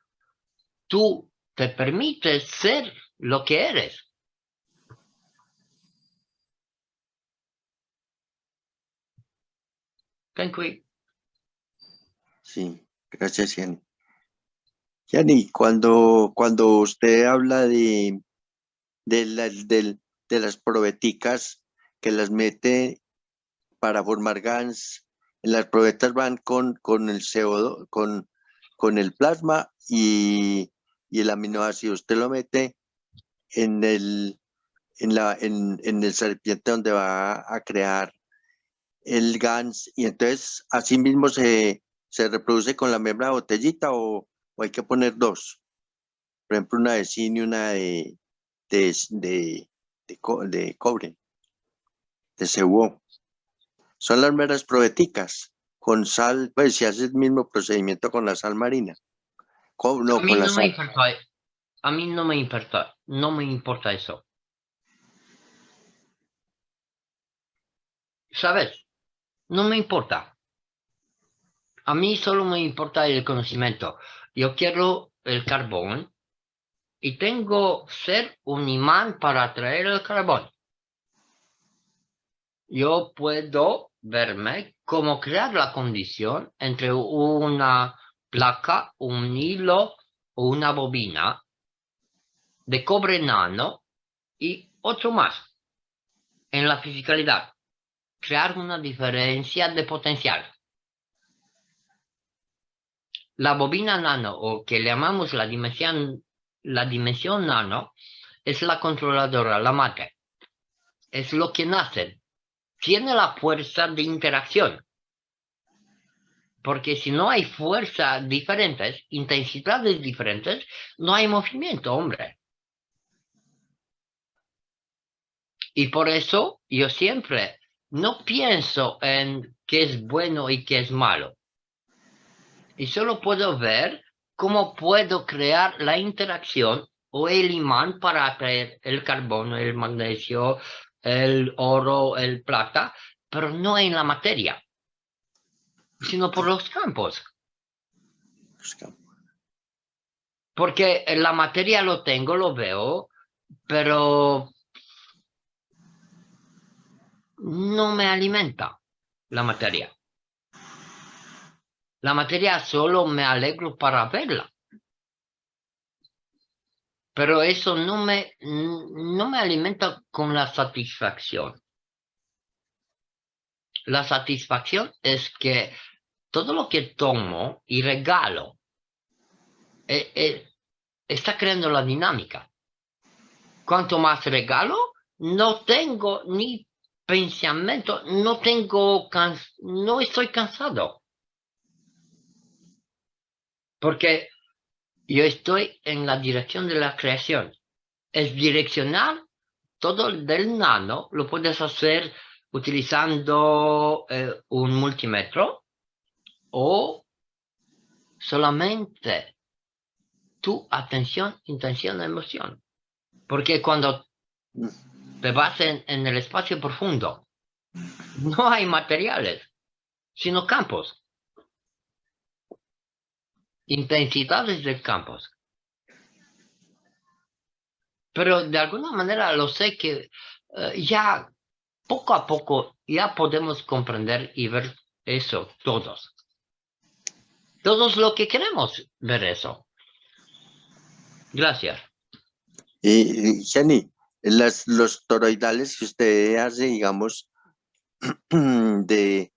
tú te permites ser lo que eres. Thank you. Sí, gracias, Gianni. Gianni, cuando usted habla de las probeticas, que las mete para formar GANs. En las probetas van con el CO2, con el plasma y el aminoácido. Usted lo mete en el serpiente donde va a crear el GANS, y entonces así mismo se reproduce con la misma botellita, o hay que poner dos. Por ejemplo, una de zinc y una de cobre, de CuO. Son las meras probeticas. Con sal, pues si hace el mismo procedimiento con la sal marina. No, A mí con la no me sal. importa, a mí no me importa eso. ¿Sabes? No me importa. A mí solo me importa el conocimiento. Yo quiero el carbón y tengo ser un imán para atraer el carbón. Yo puedo verme cómo crear la condición entre una placa, un hilo o una bobina de cobre nano y otro más en la fisicalidad. Crear una diferencia de potencial. La bobina nano, o que le llamamos la dimensión nano, es la controladora, la madre. Es lo que nace. Tiene la fuerza de interacción. Porque si no hay fuerzas diferentes, intensidades diferentes, no hay movimiento, hombre. Y por eso yo siempre no pienso en qué es bueno y qué es malo. Y solo puedo ver cómo puedo crear la interacción o el imán para atraer el carbono, el magnesio, el oro, el plata, pero no en la materia, sino por los campos. Porque la materia lo tengo, lo veo, pero no me alimenta la materia. La materia solo me alegro para verla. Pero eso no me alimenta con la satisfacción. La satisfacción es que todo lo que tomo y regalo está creando la dinámica. Cuanto más regalo, no tengo ni pensamiento, no estoy cansado. Porque yo estoy en la dirección de la creación. Es direccional, todo del nano lo puedes hacer utilizando un multímetro o solamente tu atención, intención, emoción. Porque cuando te vas en el espacio profundo, no hay materiales, sino campos. Intensidades de campos. Pero de alguna manera lo sé que ya poco a poco ya podemos comprender y ver eso todos. Todos lo que queremos ver eso. Gracias. Y Giani, los toroidales que usted hace, digamos, de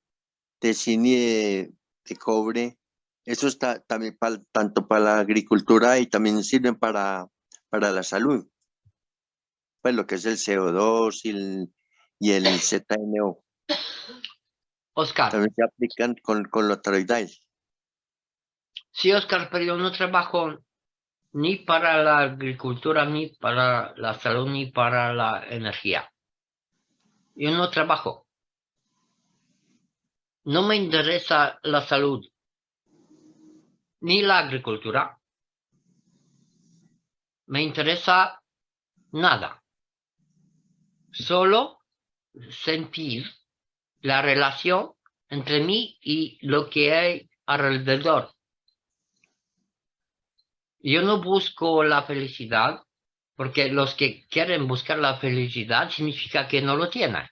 zinc y de cobre, eso está también tanto para la agricultura y también sirven para la salud. Pues lo que es el CO2 y el ZNO. Oscar. También se aplican con los toroidales. Sí, Oscar, pero yo no trabajo ni para la agricultura, ni para la salud, ni para la energía. Yo no trabajo. No me interesa la salud, ni la agricultura. Me interesa nada. Solo sentir la relación entre mí y lo que hay alrededor. Yo no busco la felicidad, porque los que quieren buscar la felicidad significa que no lo tienen.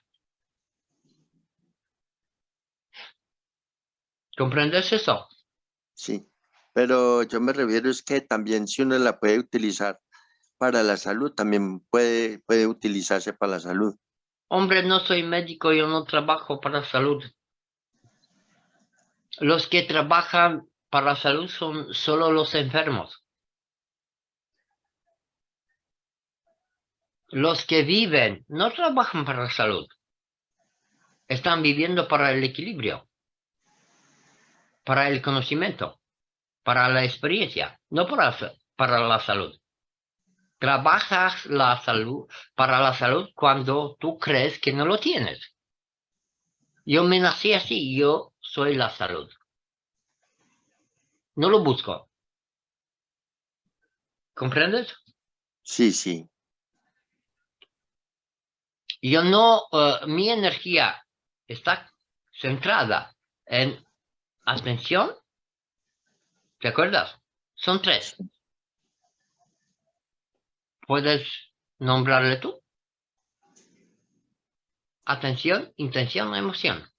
¿Comprendes eso? Sí, pero yo me refiero es que también si uno la puede utilizar para la salud, también puede utilizarse para la salud. Hombre, no soy médico, yo no trabajo para salud. Los que trabajan para la salud son solo los enfermos. Los que viven no trabajan para la salud. Están viviendo para el equilibrio, para el conocimiento, para la experiencia, no para la salud. Trabajas la salud para la salud cuando tú crees que no lo tienes. Yo me nací así, yo soy la salud. No lo busco. ¿Comprendes? Sí, sí. Yo no, mi energía está centrada en atención. ¿Te acuerdas? Son 3. ¿Puedes nombrarle tú? Atención, intención, emoción.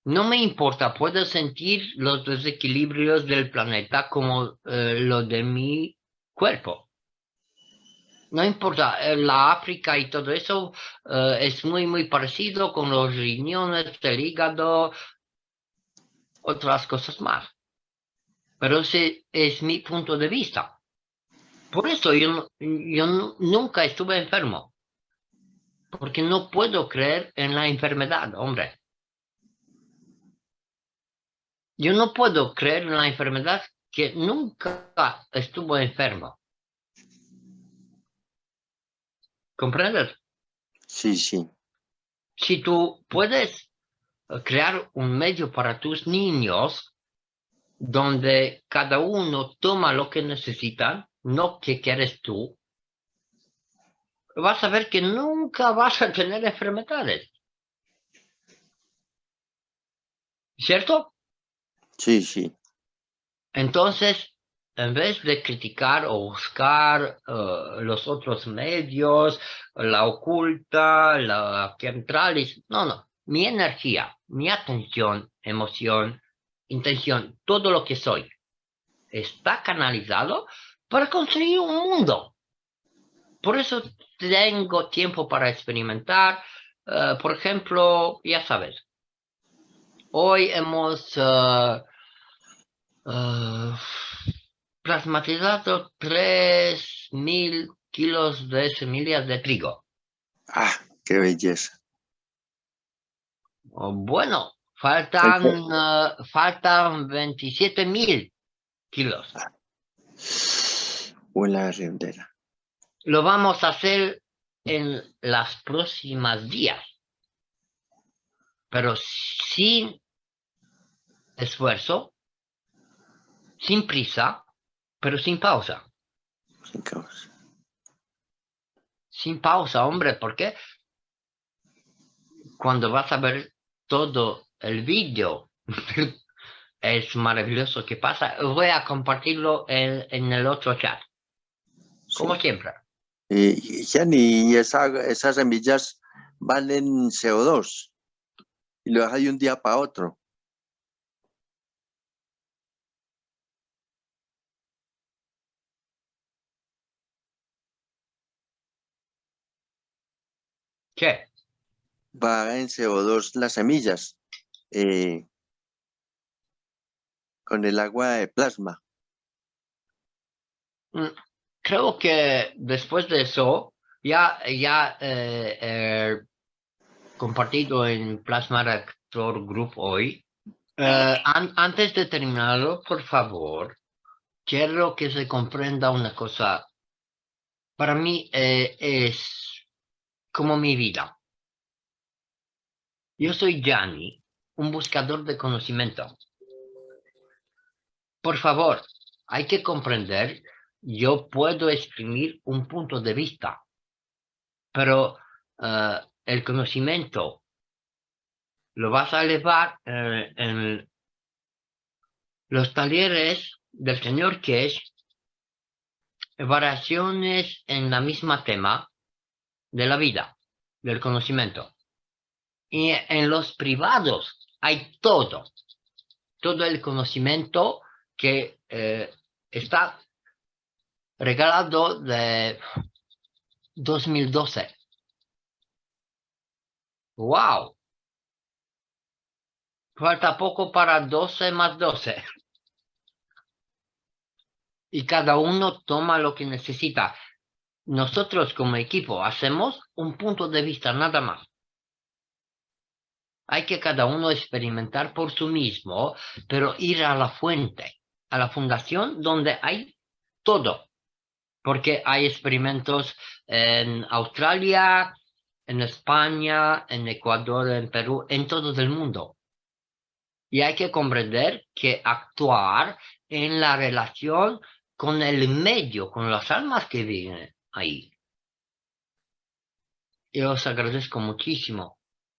No me importa, puedo sentir los desequilibrios del planeta como lo de mi cuerpo. No importa, la África y todo eso es muy parecido con los riñones, el hígado, otras cosas más. Pero ese es mi punto de vista. Por eso yo nunca estuve enfermo. Porque no puedo creer en la enfermedad, hombre. Yo no puedo creer en la enfermedad que nunca estuvo enfermo. ¿Comprendes? Sí, sí. Si tú puedes crear un medio para tus niños donde cada uno toma lo que necesitan, no que quieres tú, vas a ver que nunca vas a tener enfermedades. ¿Cierto? Sí, sí. Entonces, en vez de criticar o buscar los otros medios, la oculta, la centralis, no. Mi energía, mi atención, emoción, intención, todo lo que soy, está canalizado para construir un mundo. Por eso tengo tiempo para experimentar. Por ejemplo, ya sabes, hoy hemos plasmatizado 3.000 kilos de semillas de trigo. Ah, qué belleza. Bueno, faltan 27.000 kilos. Una redondera. Lo vamos a hacer en las próximas días, pero sin esfuerzo, sin prisa, pero sin pausa. Sin causa. Sin pausa, hombre, porque cuando vas a ver todo el vídeo, es maravilloso que pasa. Voy a compartirlo en el otro chat, como Sí. siempre. Giani, esas semillas valen CO2 y lo dejas de un día para otro. ¿Qué? Va en CO2 las semillas con el agua de plasma. Creo que después de eso, ya compartido en Plasma Reactor Group hoy. Antes de terminarlo, por favor, quiero que se comprenda una cosa. Para mí es como mi vida. Yo soy Giani, un buscador de conocimiento. Por favor, hay que comprender, yo puedo exprimir un punto de vista, pero el conocimiento lo vas a elevar en los talleres del señor Kesh, variaciones en la misma tema de la vida, del conocimiento. Y en los privados hay todo el conocimiento que está regalado de 2012. ¡Wow! Falta poco para 12 más 12. Y cada uno toma lo que necesita. Nosotros como equipo hacemos un punto de vista nada más. Hay que cada uno experimentar por sí mismo, pero ir a la fuente, a la fundación donde hay todo. Porque hay experimentos en Australia, en España, en Ecuador, en Perú, en todo el mundo. Y hay que comprender que actuar en la relación con el medio, con las almas que viven ahí. Yo os agradezco muchísimo.